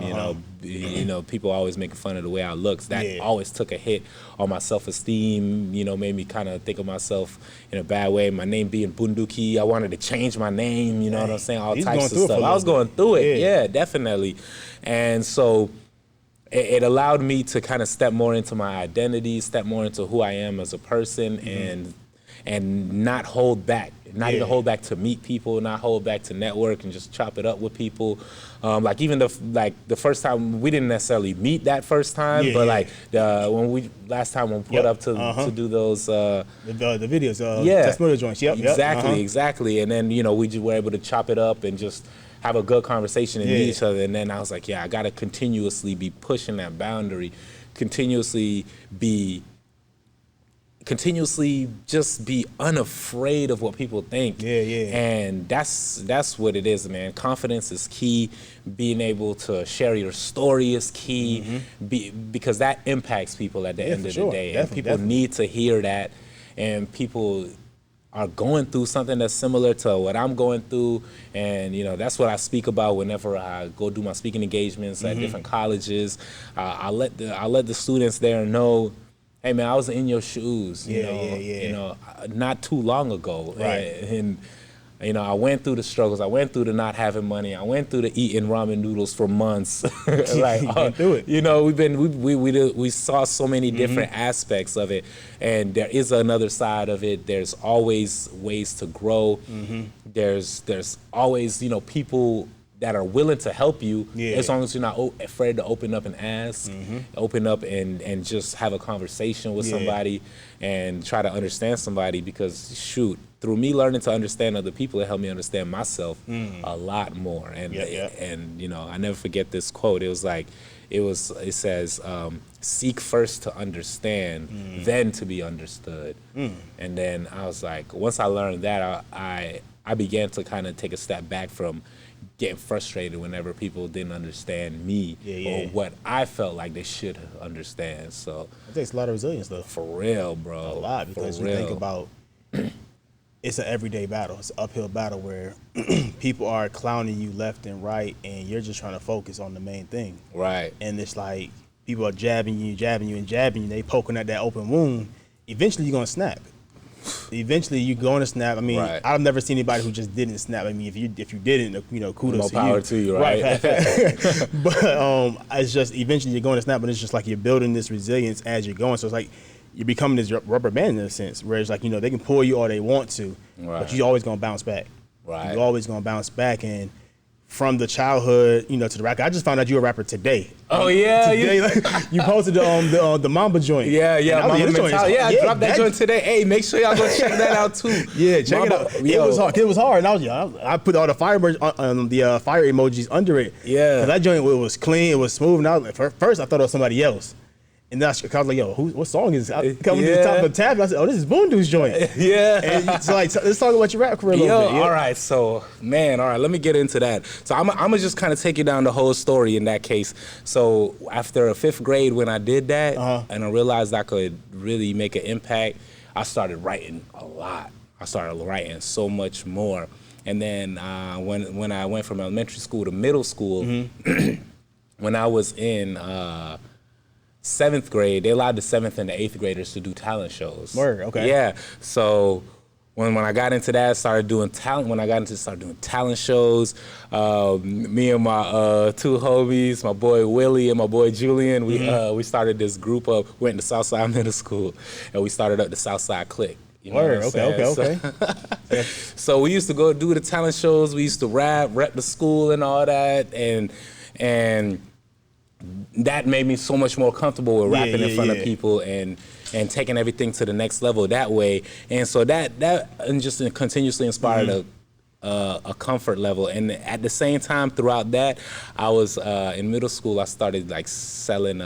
You know, people always making fun of the way I look. That always took a hit on my self-esteem. You know, made me kind of think of myself in a bad way. My name being Būnduke, I wanted to change my name. You know what I'm saying? All types of stuff. I was going through it. Yeah, definitely. And so it allowed me to kind of step more into my identity, step more into who I am as a person, and not hold back, not even hold back to meet people, not hold back to network and just chop it up with people. Like even the first time we didn't necessarily meet that first time, but like when we pulled up to do those the videos, testimonial joints. Exactly. And then we just were able to chop it up and just have a good conversation and meet each other. And then I was like, I got to continuously be pushing that boundary, continuously just be unafraid of what people think. And that's what it is, man. Confidence is key. Being able to share your story is key, because that impacts people at the end of the day. And people need to hear that. And people are going through something that's similar to what I'm going through, and that's what I speak about whenever I go do my speaking engagements at different colleges. I let the students there know, hey man, I was in your shoes, not too long ago, and I went through the struggles. I went through the not having money. I went through the eating ramen noodles for months. Went through it. We saw so many different aspects of it, and there is another side of it. There's always ways to grow. There's always people that are willing to help you, as long as you're not afraid to open up and ask, open up and just have a conversation with somebody and try to understand somebody. Because shoot, through me learning to understand other people, it helped me understand myself a lot more. And and I never forget this quote. It says, seek first to understand, then to be understood. And then I was like, once I learned that, I began to kind of take a step back from getting frustrated whenever people didn't understand me or what I felt like they should understand. So it takes a lot of resilience, though. For real, bro. A lot, because you think about it's an everyday battle. It's an uphill battle where people are clowning you left and right, and you're just trying to focus on the main thing. Right. And it's like people are jabbing you. They poking at that open wound. Eventually, you're gonna snap. Eventually, you're going to snap. I mean, I've never seen anybody who just didn't snap. I mean, if you didn't, kudos to you. More power to you, right? But it's just eventually you're going to snap, but it's just like you're building this resilience as you're going. So it's like you're becoming this rubber band in a sense, where it's like they can pull you all they want to, but you're always going to bounce back. Right. You're always going to bounce back. And from the childhood, to the rap, I just found out you were a rapper today. Oh yeah, today, you posted the Mamba joint. Yeah, Mamba Mentality. I dropped that joint today. Hey, make sure y'all go check that out too. Check it out. It was hard. And I put all the fire fire emojis under it. Yeah, that joint was clean. It was smooth. And first I thought it was somebody else. And that's, I was like, yo, what song is this? I come to the top of the tab, and I said, oh, this is Bunduke's joint. Yeah. And so, like, let's talk about your rap career a little bit. Yeah. All right. So, man, all right, let me get into that. So, I'm going to just kind of take you down the whole story in that case. So, after 5th grade, when I did that, and I realized I could really make an impact, I started writing a lot. I started writing so much more. And then when I went from elementary school to middle school, when I was in 7th grade, they allowed the 7th and the 8th graders to do talent shows. Word, okay. Yeah. So when I got into that, started doing talent shows. Me and my 2 homies, my boy Willie and my boy Julian, we started this group of, went to Southside Middle School, and we started up the Southside Clique. You know Word, okay. So we used to go do the talent shows. We used to rep the school and all that, and that made me so much more comfortable with rapping in front of people and taking everything to the next level that way. And so that and just continuously inspired a comfort level. And at the same time, throughout that, I was in middle school. I started like selling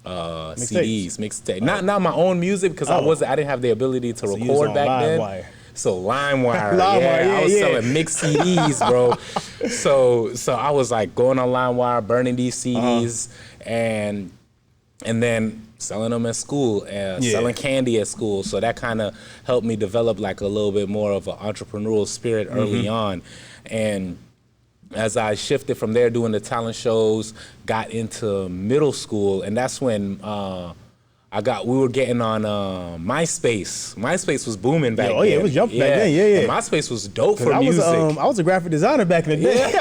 CDs, mixtape. Not my own music, because I didn't have the ability to record back then. Wire. So LimeWire, I was selling mixed CDs, bro. So I was like going on LimeWire, burning these CDs, and then selling them at school, and selling candy at school. So that kind of helped me develop like a little bit more of an entrepreneurial spirit early on. And as I shifted from there, doing the talent shows, got into middle school, and that's when we were getting on MySpace. MySpace was booming back then. Oh yeah, it was jumping back then. Yeah. And MySpace was dope for music. I was a graphic designer back in the day.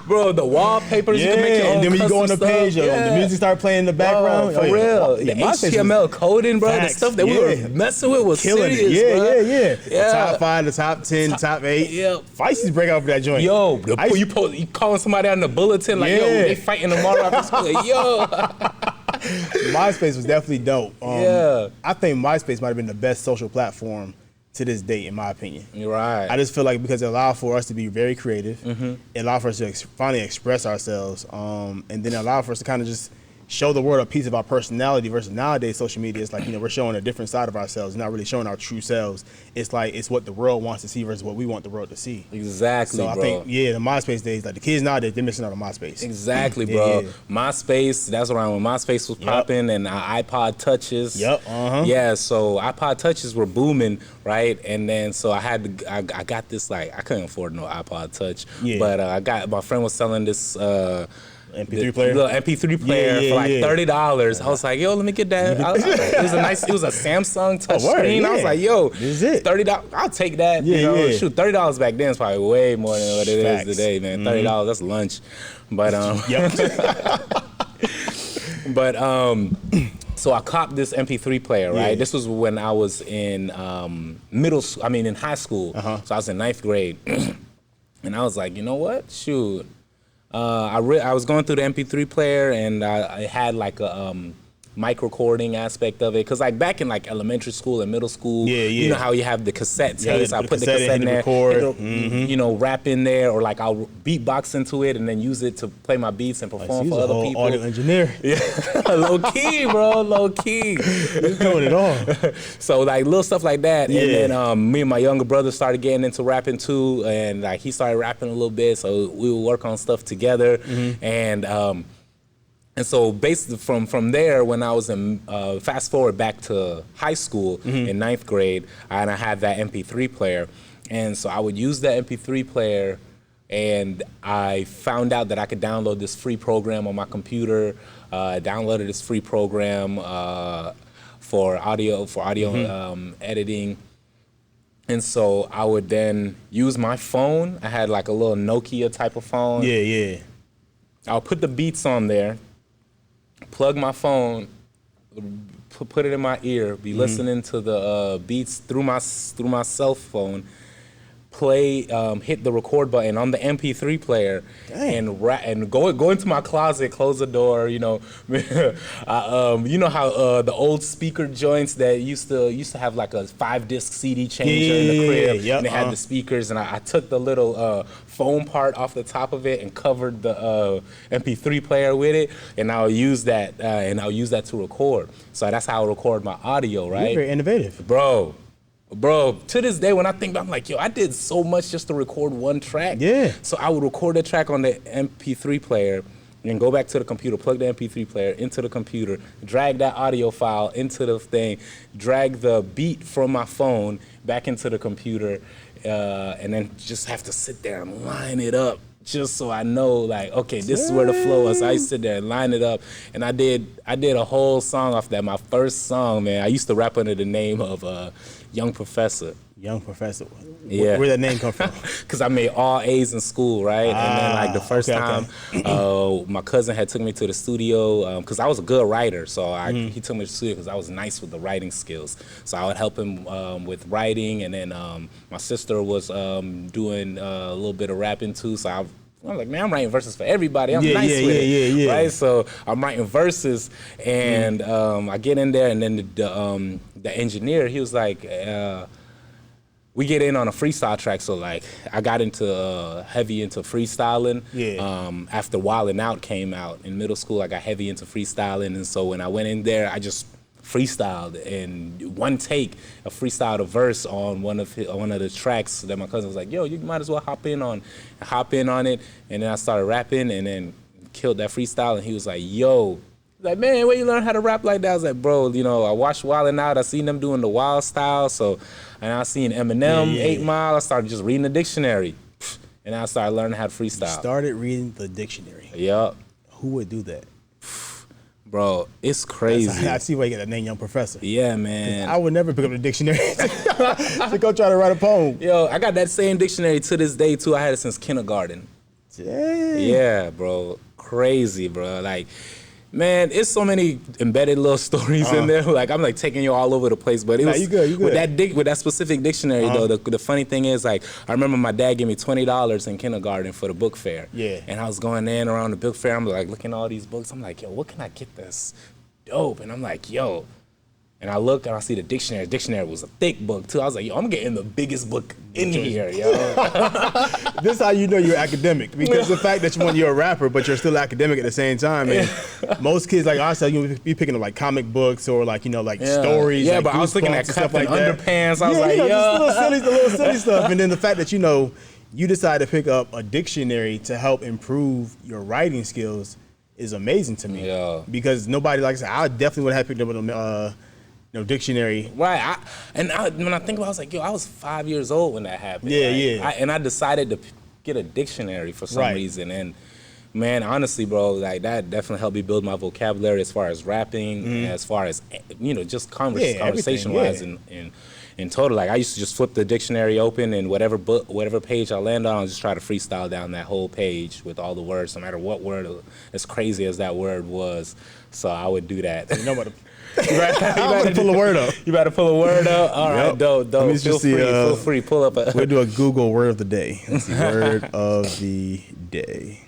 Bro, the wallpapers, you can make your own. And then when you go on the page, the music started playing in the background. For real. The HTML coding, bro, the stuff that we were messing with was killing serious, it. bro. The top 5, the top 10, top 8. Yeah. Feisties break out for that joint. Yo, you calling somebody out in the bulletin like, yo, they fighting tomorrow after school. Like, yo. MySpace was definitely dope. I think MySpace might have been the best social platform to this date, in my opinion. You're right. I just feel like because it allowed for us to be very creative, it allowed for us to finally express ourselves, and then it allowed for us to kind of just show the world a piece of our personality. Versus nowadays, social media is like, we're showing a different side of ourselves, not really showing our true selves. It's like it's what the world wants to see versus what we want the world to see. Exactly, so I think, the MySpace days, like the kids nowadays, they're missing out on MySpace. Exactly, bro. MySpace, that's around when MySpace was popping, and iPod Touches. Yeah, so iPod Touches were booming, right? And then so I got this, like, I couldn't afford no iPod Touch, but my friend was selling this MP3 player? Little MP3 player for like $30. I was like, yo, let me get that. It was a Samsung touch screen. I was like, yo, this is it. $30, I'll take that. Shoot, $30 back then is probably way more than what it is today, man. $30, that's lunch. But so I copped this MP3 player, right? This was when I was in in high school. So I was in 9th grade. And I was like, you know what? Shoot. I was going through the MP3 player, and I had like a mic recording aspect of it, because like back in like elementary school and middle school, you know how you have the cassette tapes. I put the cassette in there, rap in there, or like I'll beatbox into it and then use it to play my beats and perform for other people. Audio engineer, low key, bro, low key. He's doing it all. So like little stuff like that, and then me and my younger brother started getting into rapping too, and like he started rapping a little bit, so we would work on stuff together, and so basically from there, when I was in, fast forward back to high school in 9th grade, and I had that MP3 player. And so I would use that MP3 player, and I found out that I could download this free program on my computer. Downloaded this free program for audio editing. And so I would then use my phone. I had like a little Nokia type of phone. I'll put the beats on there, plug my phone, put it in my ear, be listening to the beats through my cell phone, play, hit the record button on the MP3 player, and go into my closet, close the door. You know, you know how the old speaker joints that used to have like a 5-disc CD changer in the crib, and they had the speakers, and I took the little foam part off the top of it and covered the MP3 player with it, and I'll use that to record. So that's how I record my audio, right? You're very innovative, Bro, to this day, when I think about it, I'm like, yo, I did so much just to record one track. Yeah. So I would record a track on the MP3 player and go back to the computer, plug the MP3 player into the computer, drag that audio file into the thing, drag the beat from my phone back into the computer, and then just have to sit there and line it up just so I know, like, okay, this is where the flow is. So I used to sit there and line it up, and I did a whole song off that. My first song, man, I used to rap under the name of Young Professor. Young Professor. Yeah. Where'd that name come from? Because I made all A's in school, right? And then like the first time, my cousin had took me to the studio because I was a good writer. So he took me to the studio because I was nice with the writing skills. So I would help him with writing. And then my sister was doing a little bit of rapping too. So I'm like, man, I'm writing verses for everybody. I'm nice with it, right? So I'm writing verses, and I get in there, and then the engineer, he was like, we get in on a freestyle track. So like, I got into heavy into freestyling. After Wildin' Out came out in middle school, I got heavy into freestyling, and so when I went in there, I just freestyled in one take. I freestyled a verse on one of the tracks that my cousin was like, yo, you might as well hop in on it. And then I started rapping and then killed that freestyle. And he was like, yo, like, man, where you learn how to rap like that? I was like, bro, you know, I watched Wildin' Out. I seen them doing the wild style. So, and I seen Eminem, 8 Mile. I started just reading the dictionary. And I started learning how to freestyle. You started reading the dictionary. Yup. Who would do that? Bro, it's crazy. I see why you get that name, Young Professor. Yeah, man. I would never pick up the dictionary to go try to write a poem. Yo, I got that same dictionary to this day, too. I had it since kindergarten. Dang. Yeah, bro. Crazy, bro. Like, man, it's so many embedded little stories in there. Like, I'm like taking you all over the place, but it was you good. With that specific dictionary though. The funny thing is, like, I remember my dad gave me $20 in kindergarten for the book fair. Yeah. And I was going in around the book fair. I'm like looking at all these books. I'm like, yo, what can I get that's dope? And I'm like, yo. And I look and I see the dictionary. The dictionary was a thick book too. I was like, yo, I'm getting the biggest book in here, yo. This is how you know you're academic, because the fact that you're a rapper, but you're still academic at the same time. And most kids, like I said, you be picking up like comic books or like, you know, like stories. Yeah, like but I was looking at stuff like underpants. I was like, you know, yo. just the little silly stuff. And then the fact that, you know, you decide to pick up a dictionary to help improve your writing skills is amazing to me. Yeah. Because nobody, like I said, I definitely would have picked up a dictionary. Right. When I think about it, I was like, yo, I was 5 years old when that happened. Yeah. And I decided to get a dictionary for some reason. And man, honestly, bro, like that definitely helped me build my vocabulary as far as rapping, as far as, you know, just conversation wise in total. Like I used to just flip the dictionary open, and whatever page I land on, I'll just try to freestyle down that whole page with all the words, no matter what word, as crazy as that word was. So I would do that. You know what? You better pull a word up. You better pull a word up. All right, dope. Feel free. Pull up. We'll do a Google word of the day. Let's see, word of the day.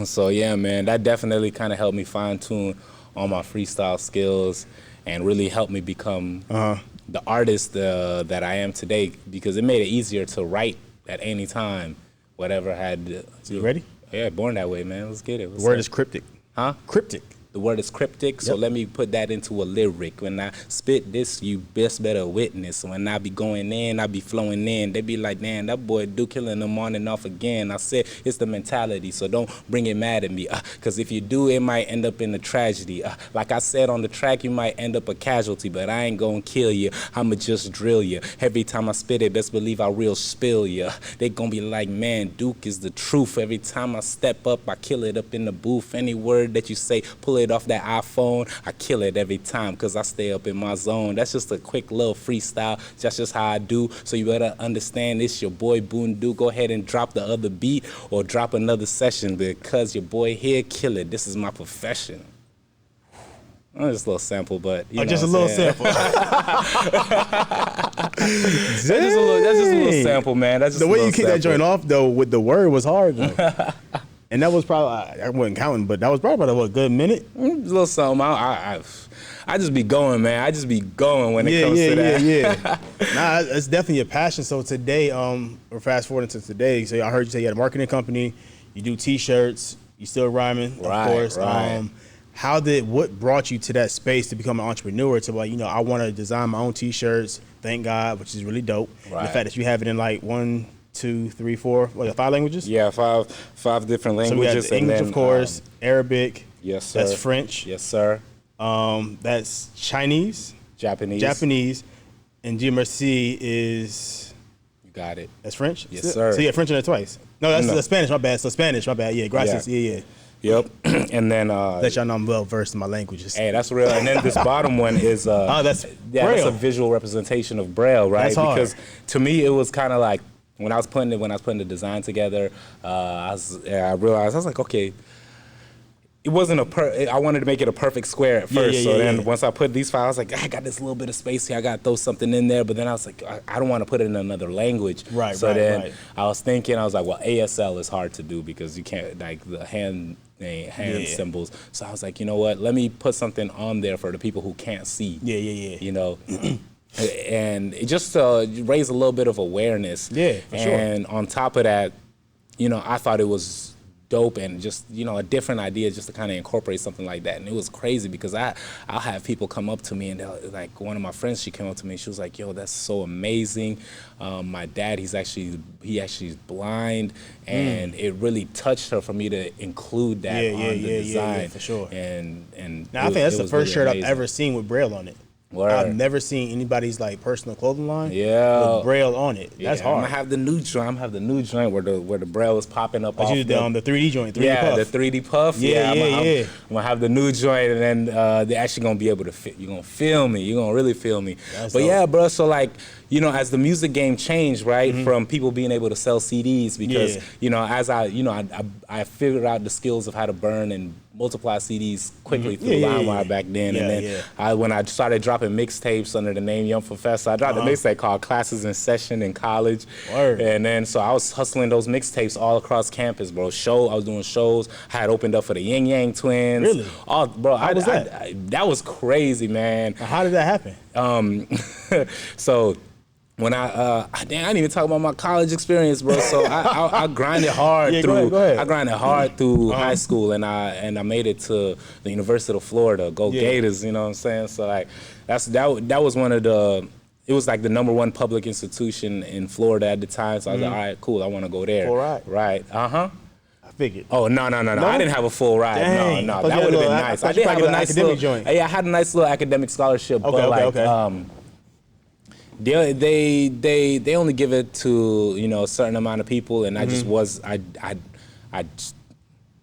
So yeah, man, that definitely kind of helped me fine tune all my freestyle skills and really helped me become the artist that I am today, because it made it easier to write at any time, whatever I had. You ready? Yeah, born that way, man. Let's get it. The word is cryptic. Huh? Cryptic. The word is cryptic, so let me put that into a lyric. When I spit this, you best better witness. When I be going in, I be flowing in. They be like, damn, that boy do killing them on and off again. I said, it's the mentality, so don't bring it mad at me. Because if you do, it might end up in a tragedy. Like I said on the track, you might end up a casualty, but I ain't gonna kill you. I'ma just drill you. Every time I spit it, best believe I real spill you. They gonna be like, man, Duke is the truth. Every time I step up, I kill it up in the booth. Any word that you say, pull it off that iPhone, I kill it every time because I stay up in my zone. That's just a quick little freestyle. That's just how I do. So you better understand this. Your boy Būnduke. Go ahead and drop the other beat or drop another session, because your boy here kill it. This is my profession. Just a little sample, but you know just a what I'm little saying? sample. That's just a little sample, man. That's just The a way little you kicked that sample. joint off though with the word was hard though. And that was probably, I wasn't counting, but that was probably about a good minute. A little something. I just be going, man. I just be going when it comes to that. Yeah. Nah, it's definitely a passion. So today, we're fast forwarding to today. So I heard you say you had a marketing company. You do T-shirts. You still rhyming, Right, of course. right. What brought you to that space to become an entrepreneur? To like, I want to design my own T-shirts. Thank God, which is really dope. Right. And the fact that you have it in like 1, 2, 3, 4, like 5 languages. Yeah, five different languages. So we have English, and then, of course, Arabic. Yes, sir. That's French. Yes, sir. That's Chinese. Japanese. And Dieu merci is... You got it. That's French? Yes, sir. So you had French in there twice. No, that's Spanish, my bad. So Spanish, my bad. Yeah, gracias. Yeah. Yep. And then Let y'all know I'm well versed in my languages. hey, that's real. And then this bottom one is that's that's a visual representation of Braille, right? That's hard. Because to me it was kind of like when I was putting the design together, I realized I was like, okay, it wasn't I wanted to make it a perfect square at first. Then once I put these files, I was like, I got this little bit of space here. I got to throw something in there. But then I was like, I don't want to put it in another language. Right, so right, then right. I was thinking, I was like, well, ASL is hard to do because you can't, like the hand symbols. So I was like, you know what? Let me put something on there for the people who can't see. Yeah. You know? And it just raised a little bit of awareness. Yeah, for sure. And on top of that, I thought it was dope and just a different idea just to kind of incorporate something like that. And it was crazy because I'll have people come up to me and like one of my friends, she came up to me and she was like, yo, that's so amazing. My dad, he actually is blind, and it really touched her for me to include that on the design. Yeah, for sure. And now I think that's the first shirt amazing. I've ever seen with Braille on it. Word. I've never seen anybody's like personal clothing line with Braille on it. That's hard. I'm gonna have the new joint where the Braille is popping up. But you did the 3D joint, 3D puff. The 3D puff. I'm gonna have the new joint, and then they're actually gonna be able to fit. You're gonna feel me. You're gonna really feel me. That's but dope. yeah, bro. So like, as the music game changed, right, from people being able to sell CDs because as I figured out the skills of how to burn and multiply CDs quickly through LimeWire back then, and then when I started dropping mixtapes under the name Young Professor, I dropped a mixtape called Classes in Session in college. Word. And then so I was hustling those mixtapes all across campus, bro. I was doing shows. I had opened up for the Yin Yang Twins. Really? Oh, bro, How was that? That was crazy, man. How did that happen? So when I didn't even talk about my college experience, bro. So I grinded hard through. Go ahead. I grinded hard through high school, and I made it to the University of Florida. Go Gators! You know what I'm saying? So like that was one of the. It was like the #1 public institution in Florida at the time. So I was like, all right, cool. I want to go there. Full ride? Right. I figured. Oh no! I didn't have a full ride. Dang. No, Thought that you had would have a been little- nice. I I thought you did have probably a got an nice academic little joint. Yeah, I had a nice little academic scholarship. But like, they only give it to a certain amount of people, and I just was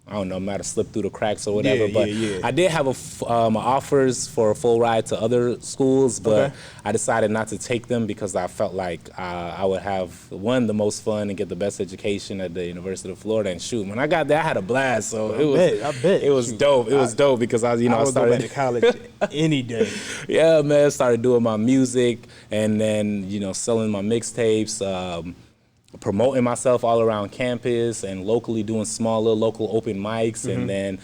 I don't know, might have slipped through the cracks or whatever. But I did have offers for a full ride to other schools, but I decided not to take them because I felt like I would have the most fun and get the best education at the University of Florida. And shoot, when I got there, I had a blast. So I bet it was dope. It was dope because I would started go back to college any day. Yeah, man. Started doing my music and then selling my mixtapes. Promoting myself all around campus and locally doing small little local open mics, and then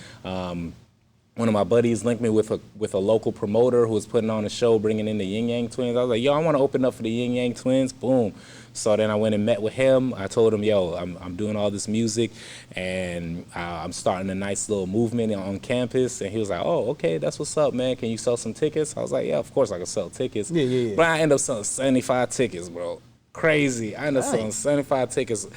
one of my buddies linked me with a local promoter who was putting on a show, bringing in the Yin Yang Twins. I was like, yo, I want to open up for the Yin Yang Twins. Boom. So then I went and met with him. I told him, yo, I'm doing all this music, and I'm starting a nice little movement on campus. And he was like, oh, okay, that's what's up, man. Can you sell some tickets? I was like, yeah, of course I can sell tickets. Yeah. But I ended up selling 75 tickets, bro. Crazy. I ended up selling 75 tickets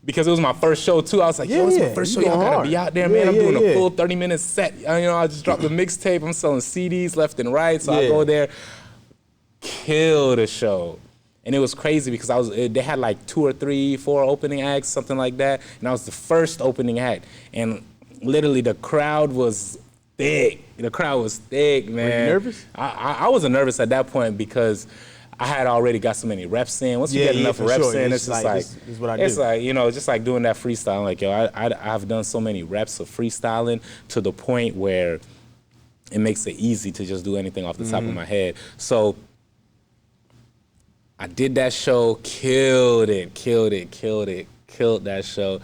because it was my first show too. I was like, yo, it's my first show. Y'all gotta be out there, man. I'm doing a full 30-minute set. I just dropped the mixtape. I'm selling CDs left and right. So I go there, kill the show. And it was crazy because they had like 2 or 3, 4 opening acts, something like that. And I was the first opening act. And literally the crowd was thick. The crowd was thick, man. Were you nervous? I wasn't nervous at that point because I had already got so many reps in. Once you get enough reps in, it's just like, this is what I do. It's like, just like doing that freestyle. Like, yo, I've done so many reps of freestyling to the point where it makes it easy to just do anything off the top of my head. So I did that show, killed that show.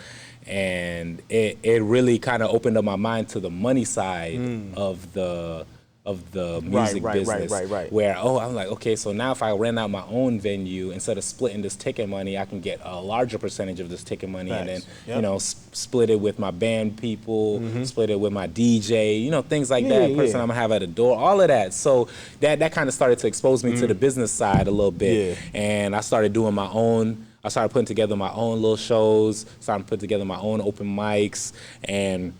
And it really kind of opened up my mind to the money side of the music business. Right. Where I'm like, okay, so now if I rent out my own venue, instead of splitting this ticket money, I can get a larger percentage of this ticket money, and then split it with my band people, split it with my DJ, things like that. Person I'm gonna have at the door, all of that. So that kind of started to expose me to the business side a little bit, and I started doing my own. I started putting together my own little shows, started putting together my own open mics, and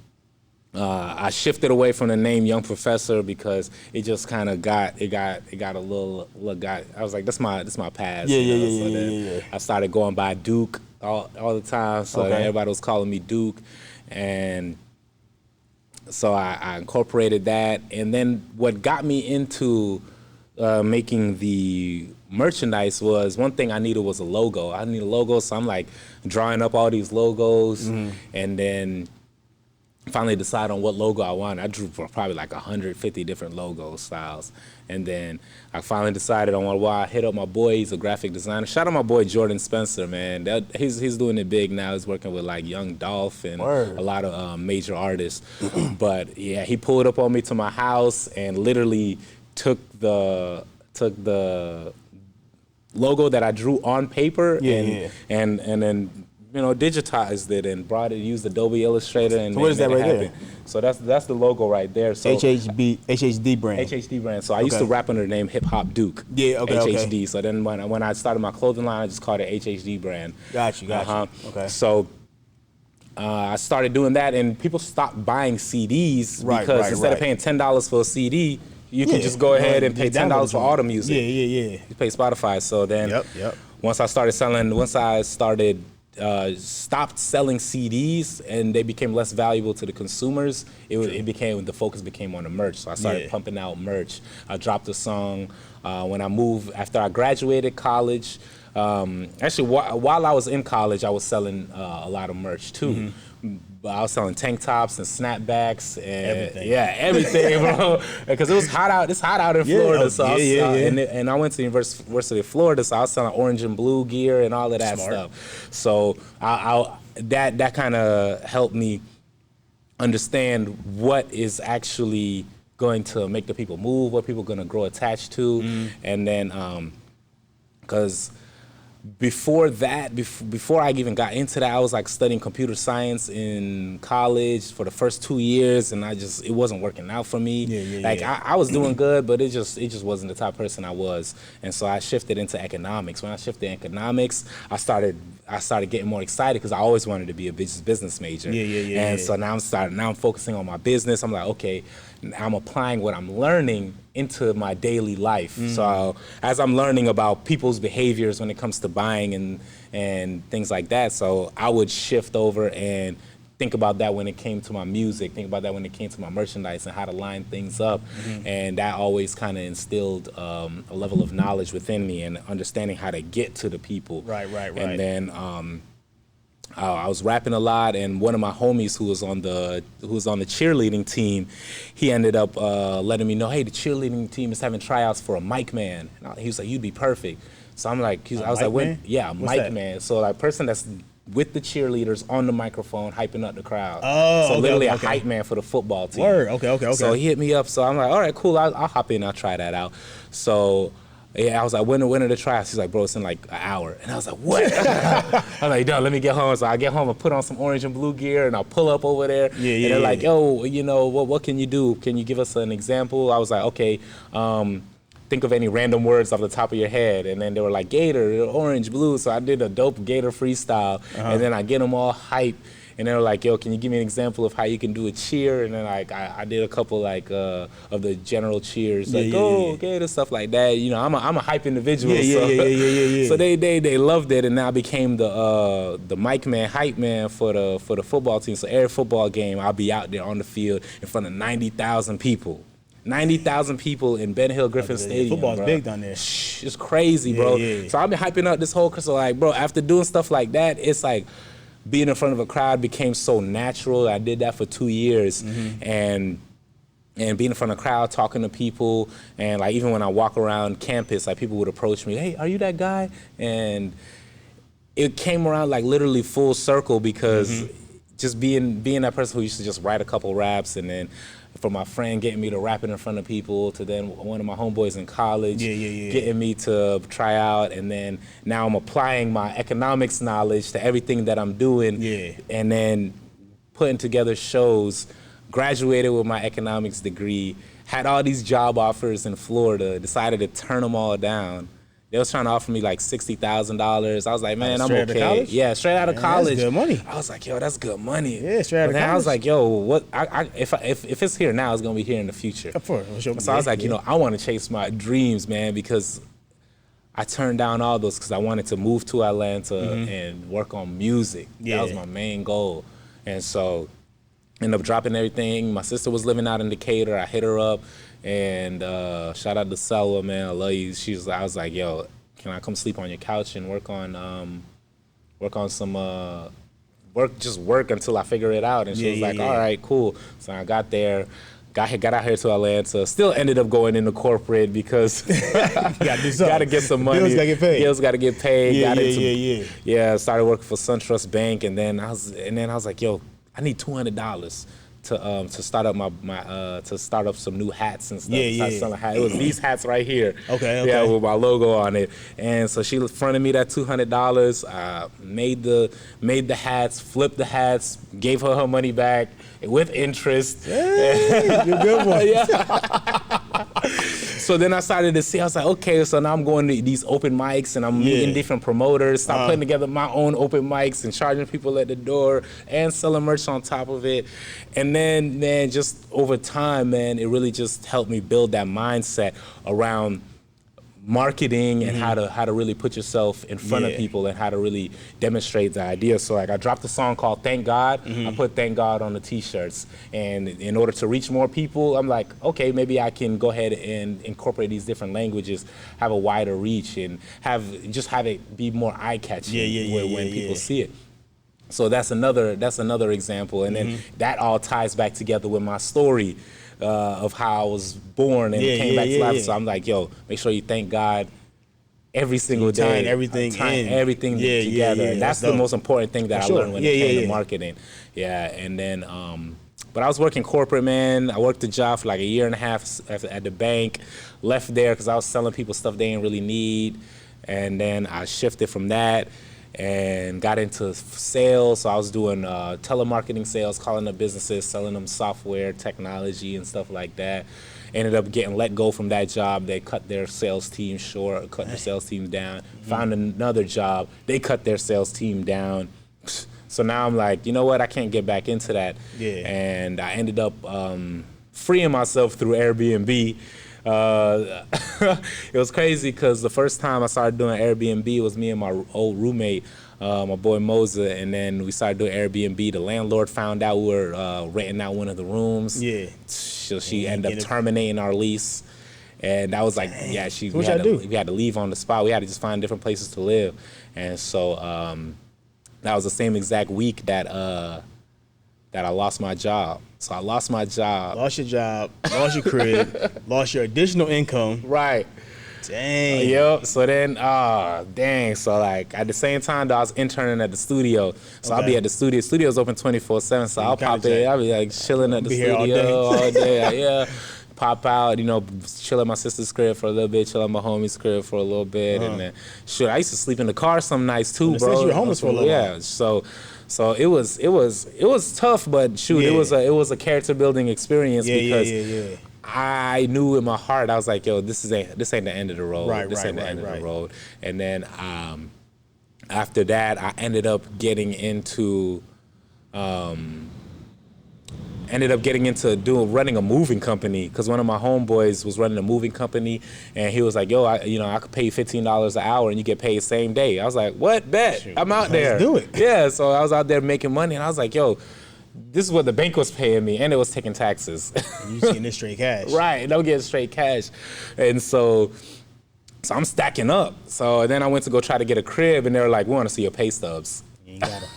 I shifted away from the name Young Professor because it just kind of got a little I was like, that's my past. I started going by Duke all the time, so everybody was calling me Duke, and so I incorporated that. And then what got me into making the merchandise was, one thing I needed was a logo. I need a logo, so I'm like drawing up all these logos, and then finally decide on what logo I want. I drew probably like 150 different logo styles, and then I finally decided on what. I hit up my boy. He's a graphic designer. Shout out my boy Jordan Spencer, man. He's doing it big now. He's working with like Young Dolph and a lot of major artists. But yeah, he pulled up on me to my house and literally took the logo that I drew on paper and then digitized it and brought it, used Adobe Illustrator, and so what is that right there? So that's the logo right there. So HHD brand. HHD brand. So I used to rap under the name Hip Hop Duke. Yeah, okay. HHD. So then when I started my clothing line, I just called it HHD brand. Got you. Okay. So I started doing that, and people stopped buying CDs because instead of paying $10 for a CD, you can just go ahead and pay $10 for all the music. Yeah. You pay Spotify. So then once I stopped selling CDs and they became less valuable to the consumers, the focus became on the merch. So I started pumping out merch. I dropped a song when I moved after I graduated college. Actually, while I was in college, I was selling a lot of merch too. But I was selling tank tops and snapbacks and everything, bro. Because it was hot out. It's hot out in Florida. And I went to the University of Florida, so I was selling orange and blue gear and all of that stuff. So that kind of helped me understand what is actually going to make the people move, what people are going to grow attached to, and then because. Before I even got into that, I was like studying computer science in college for the first 2 years, and it wasn't working out for me. I was doing good, but it just wasn't the type of person I was, and so I shifted into economics. When I shifted to economics, I started getting more excited because I always wanted to be a business major. So now I'm focusing on my business. I'm like, okay, I'm applying what I'm learning into my daily life. So as I'm learning about people's behaviors when it comes to buying and things like that, so I would shift over and think about that when it came to my music, think about that when it came to my merchandise and how to line things up. And that always kind of instilled a level of knowledge within me and understanding how to get to the people. Right. And then I was rapping a lot, and one of my homies who was on the cheerleading team, he ended up letting me know, hey, the cheerleading team is having tryouts for a mic man. And he was like, you'd be perfect. So I'm like, mic man. So like person that's with the cheerleaders on the microphone hyping up the crowd. A hype man for the football team. Okay. So he hit me up. So I'm like, all right, cool. I'll hop in. I'll try that out. So. Yeah, I was like, when are the tryouts? He's like, bro, it's in like an hour. And I was like, what? I'm like, no, let me get home. So I get home and put on some orange and blue gear, and I'll pull up over there. And they're like, yo, what can you do? Can you give us an example? I was like, okay, think of any random words off the top of your head. And then they were like, Gator, orange, blue. So I did a dope Gator freestyle. And then I get them all hyped. And they were like, yo, can you give me an example of how you can do a cheer? And then like I did a couple like of the general cheers, Gator, stuff like that. I'm a hype individual. So they loved it, and now I became the mic man, hype man for the football team. So every football game, I'll be out there on the field in front of 90,000 people. 90,000 people in Ben Hill Griffin Stadium. Football's big down there. It's crazy, bro. So I've been hyping up this whole, so like, bro, after doing stuff like that, it's like, being in front of a crowd became so natural. I did that for 2 years, and and being in front of a crowd, talking to people, and like even when I walk around campus, like people would approach me, hey, are you that guy? And it came around like literally full circle because just being that person who used to just write a couple raps, and then from my friend getting me to rap it in front of people, to then one of my homeboys in college getting me to try out, and then now I'm applying my economics knowledge to everything that I'm doing, and then putting together shows. Graduated with my economics degree, had all these job offers in Florida, decided to turn them all down. They was trying to offer me like $60,000. I was like, man, I'm okay. Yeah, straight out of college. That's good money. I was like, yo, that's good money. Yeah, straight out of college. I was like, yo, what? If it's here now, it's gonna be here in the future. Of course. So I was like, you know, I want to chase my dreams, man, because I turned down all those because I wanted to move to Atlanta and work on music. That was my main goal, and so. Ended up dropping everything. My sister was living out in Decatur. I hit her up, and shout out to Selwa, man. I love you. I was like, yo, can I come sleep on your couch and work on some work until I figure it out? And she was like, all right, cool. So I got there. Got out here to Atlanta. Still ended up going into corporate because got to get some money. Bills got to get paid. Bills got to get paid. Yeah. Started working for SunTrust Bank, and then I was like, yo, I need $200 to start up to start up some new hats and stuff. It was these hats right here. Okay. Yeah, with my logo on it. And so she fronted me that $200. Made the hats, flipped the hats, gave her money back with interest. Hey, you're a good one. So then I started to see, I was like, okay, so now I'm going to these open mics and I'm meeting different promoters, start putting together my own open mics and charging people at the door and selling merch on top of it. And then, man, just over time, man, it really just helped me build that mindset around marketing and how to really put yourself in front of people and how to really demonstrate the idea. So like I dropped a song called Thank God. I put Thank God on the t-shirts, and in order to reach more people, I'm like, okay, maybe I can go ahead and incorporate these different languages, have a wider reach, and have it be more eye-catching when people see it. So that's another example, and then that all ties back together with my story of how I was born and came back to life. So I'm like, yo, make sure you thank God every single day. Tying everything together. And that's the most important thing that I learned when it came to marketing. Yeah, and then, but I was working corporate, man. I worked the job for like a year and a half at the bank. Left there because I was selling people stuff they didn't really need. And then I shifted from that and got into sales. So I was doing telemarketing sales, calling up businesses, selling them software, technology, and stuff like that. Ended up getting let go from that job. They cut their sales team short, cut their sales team down. Found another job. They cut their sales team down. So now I'm like, you know what? I can't get back into that. And I ended up freeing myself through Airbnb. It was crazy because the first time I started doing Airbnb, it was me and my old roommate, my boy Moza, and then we started doing Airbnb. The landlord found out we were renting out one of the rooms. So she ended up terminating our lease, and that was like, we had to leave on the spot. We had to just find different places to live, and so that was the same exact week that I lost my job. So I lost my job. Lost your job, lost your crib, lost your additional income. Right. Dang. Yep. So then, dang. So like at the same time, though, I was interning at the studio. So I'll be at the studio. Studio's open 24/7. So I'll pop in. I'll be like chilling at the studio all day. Pop out, chill at my sister's crib for a little bit, chill at my homie's crib for a little bit, and then I used to sleep in the car some nights too, bro. Since you were homeless for a little while. So it was tough, but it was a character building experience because I knew in my heart, I was like, yo, this ain't the end of the road. This ain't the end of the road. And then after that, I ended up getting into running a moving company because one of my homeboys was running a moving company, and he was like, yo, I could pay you $15 an hour and you get paid same day. I was like, what? Bet. I'm out there. Let's do it. Yeah, so I was out there making money, and I was like, yo, this is what the bank was paying me, and it was taking taxes. You getting this straight cash. Right, and I'm getting straight cash. And so I'm stacking up. So then I went to go try to get a crib, and they were like, we want to see your pay stubs. You ain't got it.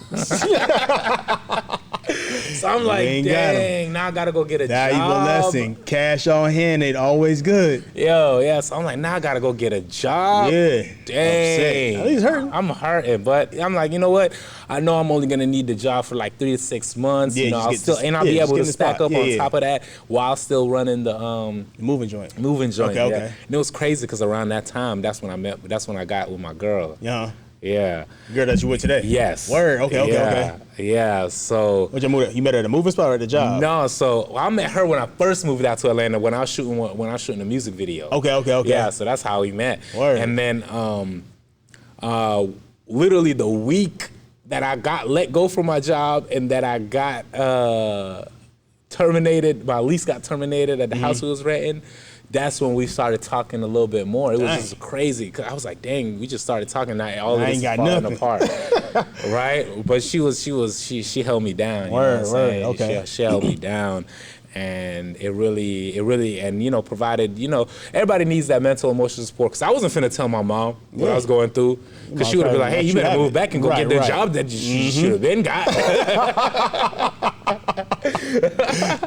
So I'm like, dang, now I gotta go get a Valuable job. lesson. Cash on hand ain't always good. Yo, yeah. So I'm like, now I gotta go get a job. Yeah. Dang. At least hurting. I'm hurting, but I'm like, you know what? I know I'm only gonna need the job for like 3 to 6 months. Yeah, you know, I'll be able to stack up on top of that while still running the moving joint. Okay. Okay. And it was crazy because around that time, that's when I got with my girl. Yeah. Yeah. Girl that you with today? Yes. Word. Okay. Yeah. So. What'd you move? You met her at a moving spot or at the job? No. So I met her when I first moved out to Atlanta when I was shooting a music video. Okay. Yeah. So that's how we met. Word. And then literally the week that I got let go from my job and that I got terminated, my lease got terminated at the house we was renting. That's when we started talking a little bit more. It was just crazy. Cause I was like, dang, we just started talking. Now all of this is falling apart, right? But she held me down. Word. Okay. She held me down, and it really, and you know, provided, you know, everybody needs that mental emotional support. Cause I wasn't finna tell my mom what I was going through, cause she would have been like, hey, you better move back and go get the job that you should have been got.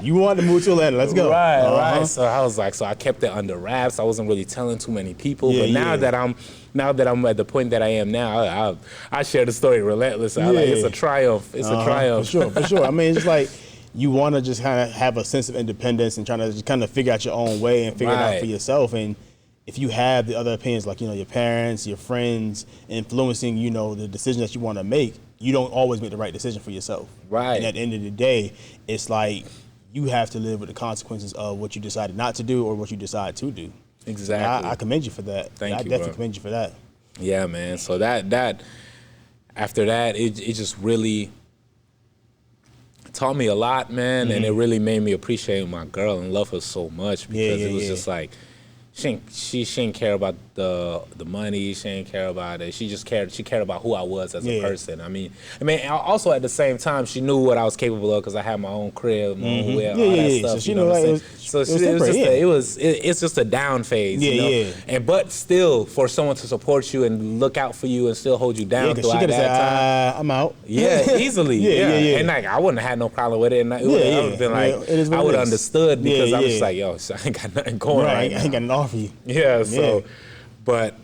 You wanted to move to Atlanta. Let's go. Right. So I was like, so I kept it under wraps. I wasn't really telling too many people. But now that I'm at the point that I am now, I share the story relentlessly. Like, it's a triumph. It's a triumph. For sure. I mean, it's just like you want to just kind of have a sense of independence and trying to just kind of figure out your own way and figure it out for yourself. And if you have the other opinions, like, you know, your parents, your friends influencing, you know, the decision that you want to make, you don't always make the right decision for yourself. Right. And at the end of the day, it's like you have to live with the consequences of what you decided not to do or what you decide to do. Exactly. I commend you for that. Thank you, I definitely bro. commend you for that. Yeah, man. So that after that, it just really taught me a lot, man, and it really made me appreciate my girl and love her so much because it was just like she didn't care about the money. She didn't care about it. She cared about who I was as a person. I mean, also at the same time, she knew what I was capable of because I had my own crib, my own wheel, all that stuff. So she knew, like, it's just a down phase, you know? And but still, for someone to support you and look out for you and still hold you down throughout that time, I'm out. Yeah, easily. Yeah. And like I wouldn't have had no problem with it. And I would have been like, I would have understood because I was just like, yo, so I ain't got nothing going right now. I ain't got nothing for you. But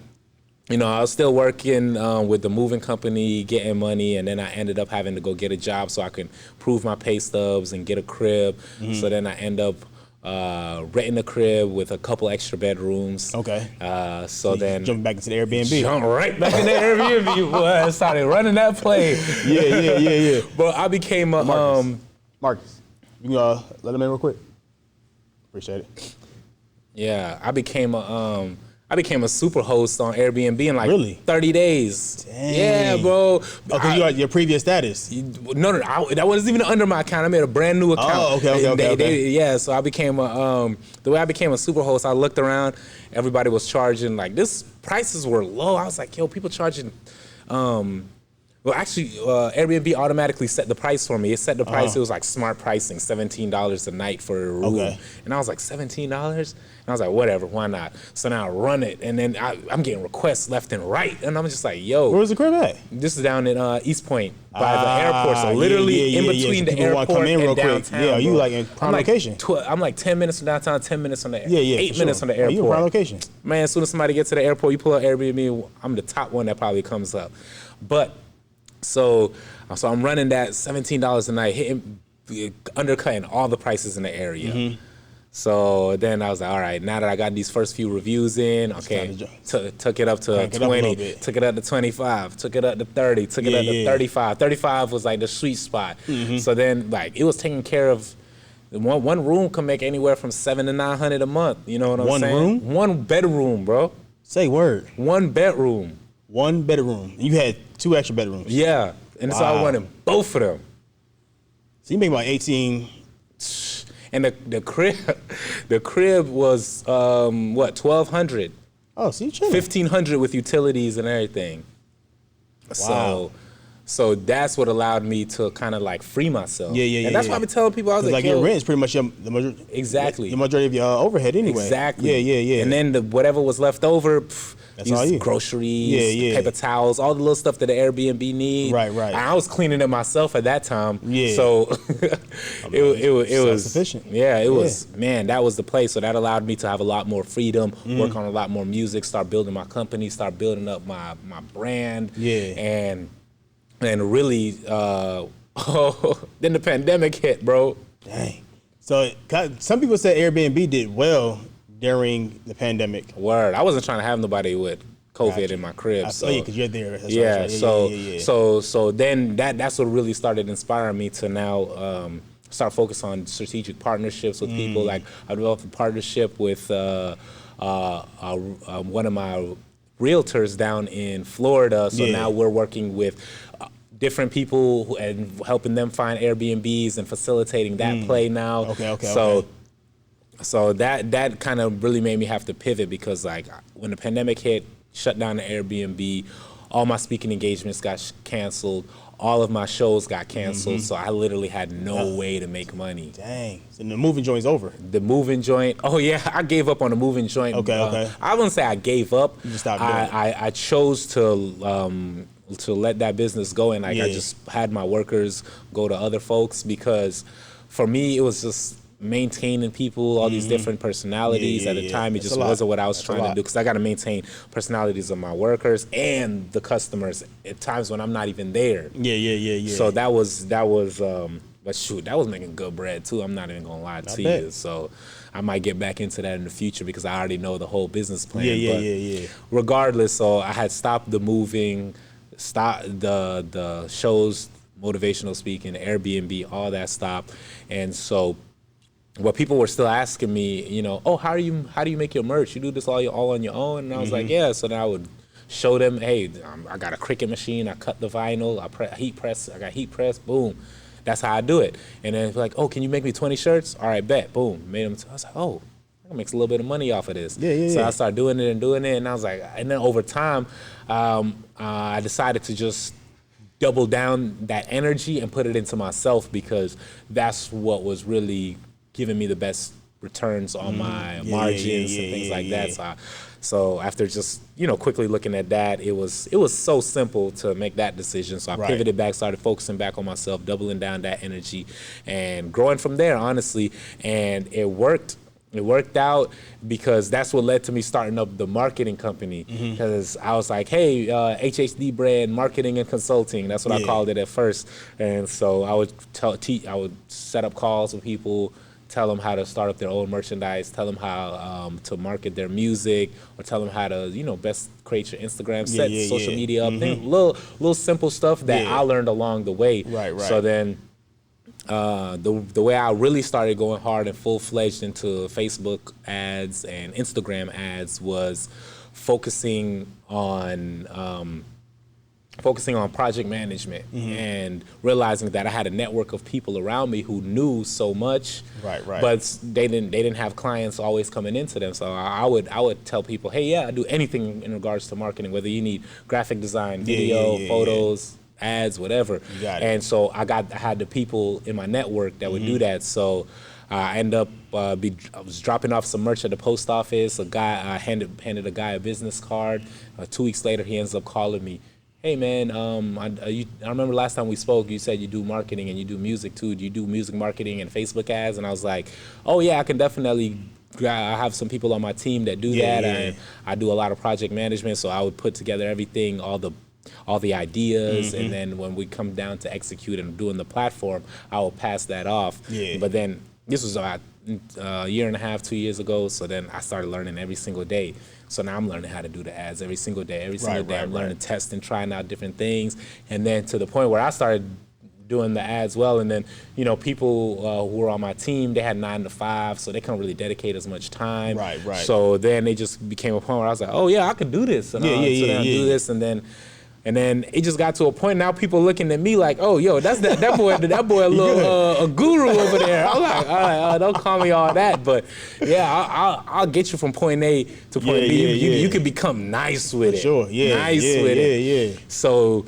you know, I was still working with the moving company, getting money, and then I ended up having to go get a job so I could prove my pay stubs and get a crib. So then I end up renting a crib with a couple extra bedrooms. Okay. So then jumping back into the Airbnb. Jump right back in the Airbnb, boy. I started running that play. Yeah. But I became a Marcus, you can let him in real quick. Appreciate it. Yeah, I became a super host on Airbnb in like really? 30 days. Dang. Yeah, bro. Because you had your previous status. No, that wasn't even under my account. I made a brand new account. Oh, okay. So I became the way I became a super host, I looked around, everybody was charging, like, this prices were low. I was like, yo, people charging, well, actually, Airbnb automatically set the price for me. It set the price. It was like smart pricing, $17 a night for a room. Okay. And I was like, $17? And I was like, whatever, why not? So now I run it, and then I'm getting requests left and right. And I'm just like, yo. Where was the crib at? This is down in East Point by the airport. So literally in between the airport and downtown. Yeah, you like in prime location? I'm like 10 minutes from downtown, 10 minutes from the airport. 8 minutes from the Oh, airport. you in prime location. Man, as soon as somebody gets to the airport, you pull up Airbnb, I'm the top one that probably comes up. But so I'm running that $17 a night, undercutting all the prices in the area. So then I was like, all right, now that I got these first few reviews in, okay, took it up to 20, took it up to 25, took it up to 30, took it up to 35. 35 was like the sweet spot. So then, like, it was taking care of, one room can make anywhere from $700 to $900 a month. You know what I'm saying? One room? One bedroom, bro. Say word. One bedroom. One bedroom. You had 2 extra bedrooms. Yeah. And so I wanted both of them. So you make about 18. And the crib was what, $1,200. Oh, so you chilling. $1,500 with utilities and everything. Wow. So that's what allowed me to kind of like free myself. Yeah. And that's why I've been telling people, I was like, your rent is pretty much the majority. Exactly. The majority of your overhead anyway. Exactly. Yeah. And then whatever was left over, use groceries, paper towels, all the little stuff that the Airbnb need. Right. And I was cleaning it myself at that time. Yeah. So it was sufficient. Yeah, it was, man, that was the place. So that allowed me to have a lot more freedom, work on a lot more music, start building my company, start building up my brand. Yeah. And really, then the pandemic hit, bro. Dang. So some people said Airbnb did well during the pandemic. Word. I wasn't trying to have nobody with COVID in my crib. So because you're there. That's right. So then that's what really started inspiring me to now start focus on strategic partnerships with people. Like I developed a partnership with one of my realtors down in Florida. So now we're working with different people and helping them find Airbnbs and facilitating that play now. So that kind of really made me have to pivot, because like when the pandemic hit, shut down the Airbnb, all my speaking engagements got canceled, all of my shows got canceled, so I literally had no way to make money. Dang. So the moving joint's over. The moving joint, I gave up on the moving joint. Okay. I wouldn't say I gave up. You just stopped doing it. I chose to let that business go, and I just had my workers go to other folks, because for me it was just maintaining people, all these different personalities. At the time, it just wasn't what I was trying to do, because I got to maintain personalities of my workers and the customers at times when I'm not even there. So that was but shoot, that was making good bread too. I'm not even gonna lie to you. So I might get back into that in the future, because I already know the whole business plan. Regardless, so I had stopped the moving, stopped the shows, motivational speaking, Airbnb, all that stopped. And so what people were still asking me, how do you make your merch? You do this all on your own? And I was like, yeah. So then I would show them, hey, I got a Cricut machine, I cut the vinyl, I got heat press, boom. That's how I do it. And then it's like, oh, can you make me 20 shirts? All right, bet, boom. Made them. I was like, oh, I can make a little bit of money off of this. So I started doing it, and I was like, and then over time, I decided to just double down that energy and put it into myself, because that's what was really giving me the best returns on my margins and things like that. So after just quickly looking at that, it was so simple to make that decision. So I pivoted back, started focusing back on myself, doubling down that energy, and growing from there, honestly. And it worked. It worked out, because that's what led to me starting up the marketing company. Because I was like, hey, HHD brand marketing and consulting. That's what I called it at first. And so I would I would set up calls with people, tell them how to start up their own merchandise, tell them how to market their music, or tell them how to, best create your Instagram, set social media up. Little simple stuff that I learned along the way. Right. So then the way I really started going hard and full-fledged into Facebook ads and Instagram ads was focusing on project management and realizing that I had a network of people around me who knew so much, but they didn't have clients always coming into them. So I would tell people, hey, I do anything in regards to marketing, whether you need graphic design, video, photos, ads, whatever. And so I had the people in my network that would do that. So I ended up I was dropping off some merch at the post office. A guy handed a guy a business card. 2 weeks later, he ends up calling me. Hey man, I remember last time we spoke, you said you do marketing and you do music too. Do you do music marketing and Facebook ads? And I was like, oh yeah, I can definitely. I have some people on my team that do that. I do a lot of project management, so I would put together everything, all the ideas, and then when we come down to execute and doing the platform, I will pass that off. But then this was about a year and a half, 2 years ago. So then I started learning every single day. So now I'm learning how to do the ads every single day. Every single day I'm learning, testing, trying out different things. And then to the point where I started doing the ads well. And then, people who were on my team, they had 9 to 5, so they couldn't really dedicate as much time. So then they just became a point where I was like, oh yeah, I could do this. And so then I do this, and then it just got to a point now people looking at me like, oh, yo, that's that boy a little a guru over there. I'm like, all right, don't call me all that, but yeah, I'll get you from point A to point B. You can become nice with it. Nice with it. So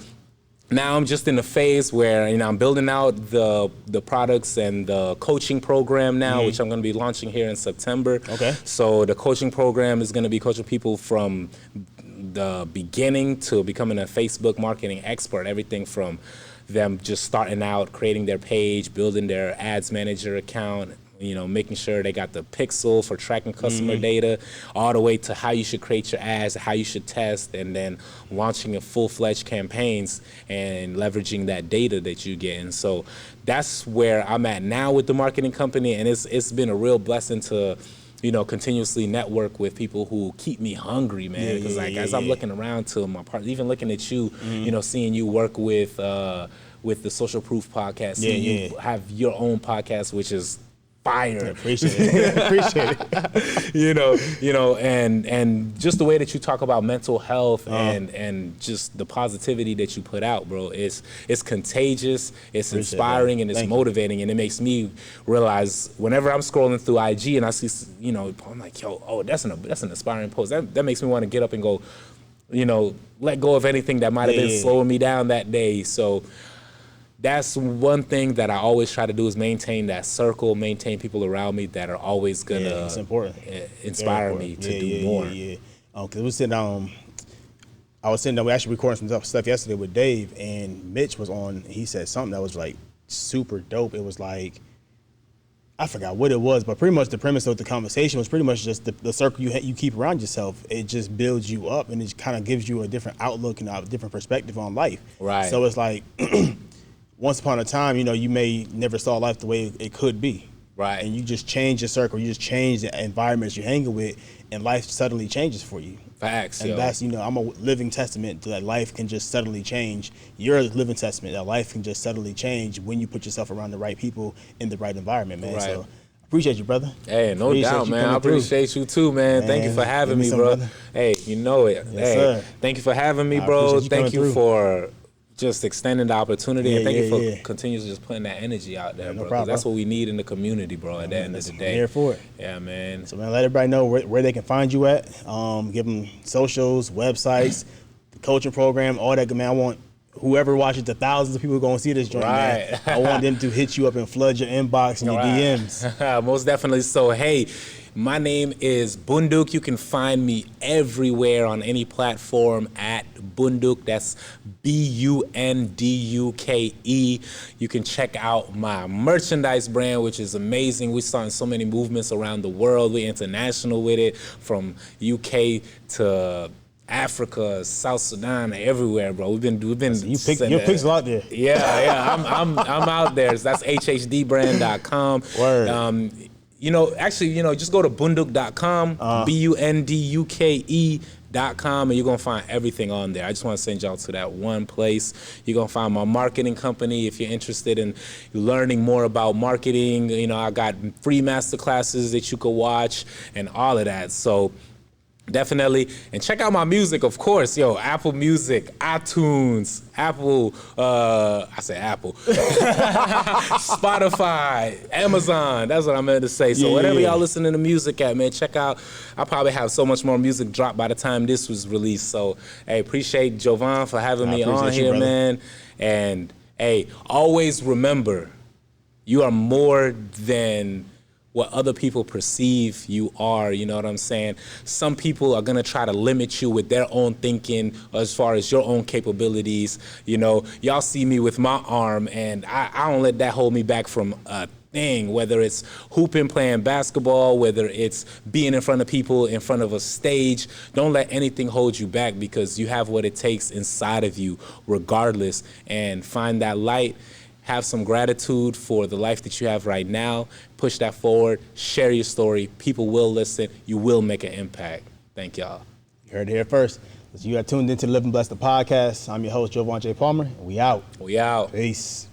now I'm just in a phase where I'm building out the products and the coaching program now, which I'm going to be launching here in September. So the coaching program is going to be coaching people from the beginning to becoming a Facebook marketing expert, everything from them just starting out, creating their page, building their ads manager account, you know, making sure they got the pixel for tracking customer data, all the way to how you should create your ads, how you should test, and then launching a full-fledged campaigns and leveraging that data that you get. And so that's where I'm at now with the marketing company, and it's been a real blessing to, you know, continuously network with people who keep me hungry, man. Because as I'm looking around to my partner, even looking at you, you know, seeing you work with the Social Proof podcast, seeing you have your own podcast, which is fire. Appreciate it. Appreciate it. you know, and just the way that you talk about mental health and just the positivity that you put out, bro. It's contagious, it's inspiring, and it's motivating, and it makes me realize whenever I'm scrolling through IG and I see, you know, I'm like, yo, oh, that's an inspiring post. That makes me want to get up and go, you know, let go of anything that might have been slowing me down that day. So that's one thing that I always try to do, is maintain that circle, maintain people around me that are always gonna it's important. Inspire me to do more. Because we sitting down, I was sitting down, we actually recording some stuff yesterday with Dave, and Mitch was on. He said something that was like super dope. It was like, I forgot what it was, but pretty much the premise of the conversation was pretty much just the circle you keep around yourself. It just builds you up, and it kind of gives you a different outlook and a different perspective on life. Right. So it's like, once upon a time, you know, you may never saw life the way it could be. Right. And you just change your circle, you just change the environments you're hanging with, and life suddenly changes for you. Facts. And that's, you know, I'm a living testament to that life can just suddenly change. You're a living testament that life can just suddenly change when you put yourself around the right people in the right environment, man. Right. So appreciate you, brother. Hey, no doubt, man. I appreciate you too, man. Thank you for having me, bro. Brother. Hey, you know it. Yes, sir. Thank you for having me, bro. Thank you for just extending the opportunity, and thank you for continuously just putting that energy out there, bro. Problem, that's what we need in the community, bro. At the end of the day, I'm here for it. Yeah, man. So, man, let everybody know where they can find you at. Give them socials, websites, the coaching program, all that. Man, I want whoever watches, the thousands of people going to see this joint, man. I want them to hit you up and flood your inbox and your DMs. Most definitely. So, hey, my name is Bunduke. You can find me everywhere on any platform at Bunduke. That's Bunduke. You can check out my merchandise brand, which is amazing. We're starting so many movements around the world. We're international with it, from UK to Africa, South Sudan, everywhere, bro. We've been. Your picks out there. Yeah. I'm out there. So that's hhdbrand.com. Word. You know, actually, you know, just go to bunduke.com, bunduke.com, and you're going to find everything on there. I just want to send y'all to that one place. You're going to find my marketing company if you're interested in learning more about marketing. You know, I got free masterclasses that you could watch and all of that. So definitely. And check out my music, of course. Yo, Apple Music, iTunes, Apple, I say Apple, Spotify, Amazon. That's what I meant to say. So whatever y'all listening to music at, man, check out. I'll probably have so much more music dropped by the time this was released. So, hey, appreciate Jovan for having me on here, man. And, hey, always remember, you are more than what other people perceive you are, you know what I'm saying? Some people are gonna try to limit you with their own thinking as far as your own capabilities. You know, y'all see me with my arm, and I don't let that hold me back from a thing, whether it's hooping, playing basketball, whether it's being in front of people, in front of a stage. Don't let anything hold you back, because you have what it takes inside of you regardless. And find that light. Have some gratitude for the life that you have right now. Push that forward. Share your story. People will listen. You will make an impact. Thank y'all. You heard it here first. You are tuned into the Live and Bless the podcast. I'm your host, Jovan J. Palmer, and we out. We out. Peace.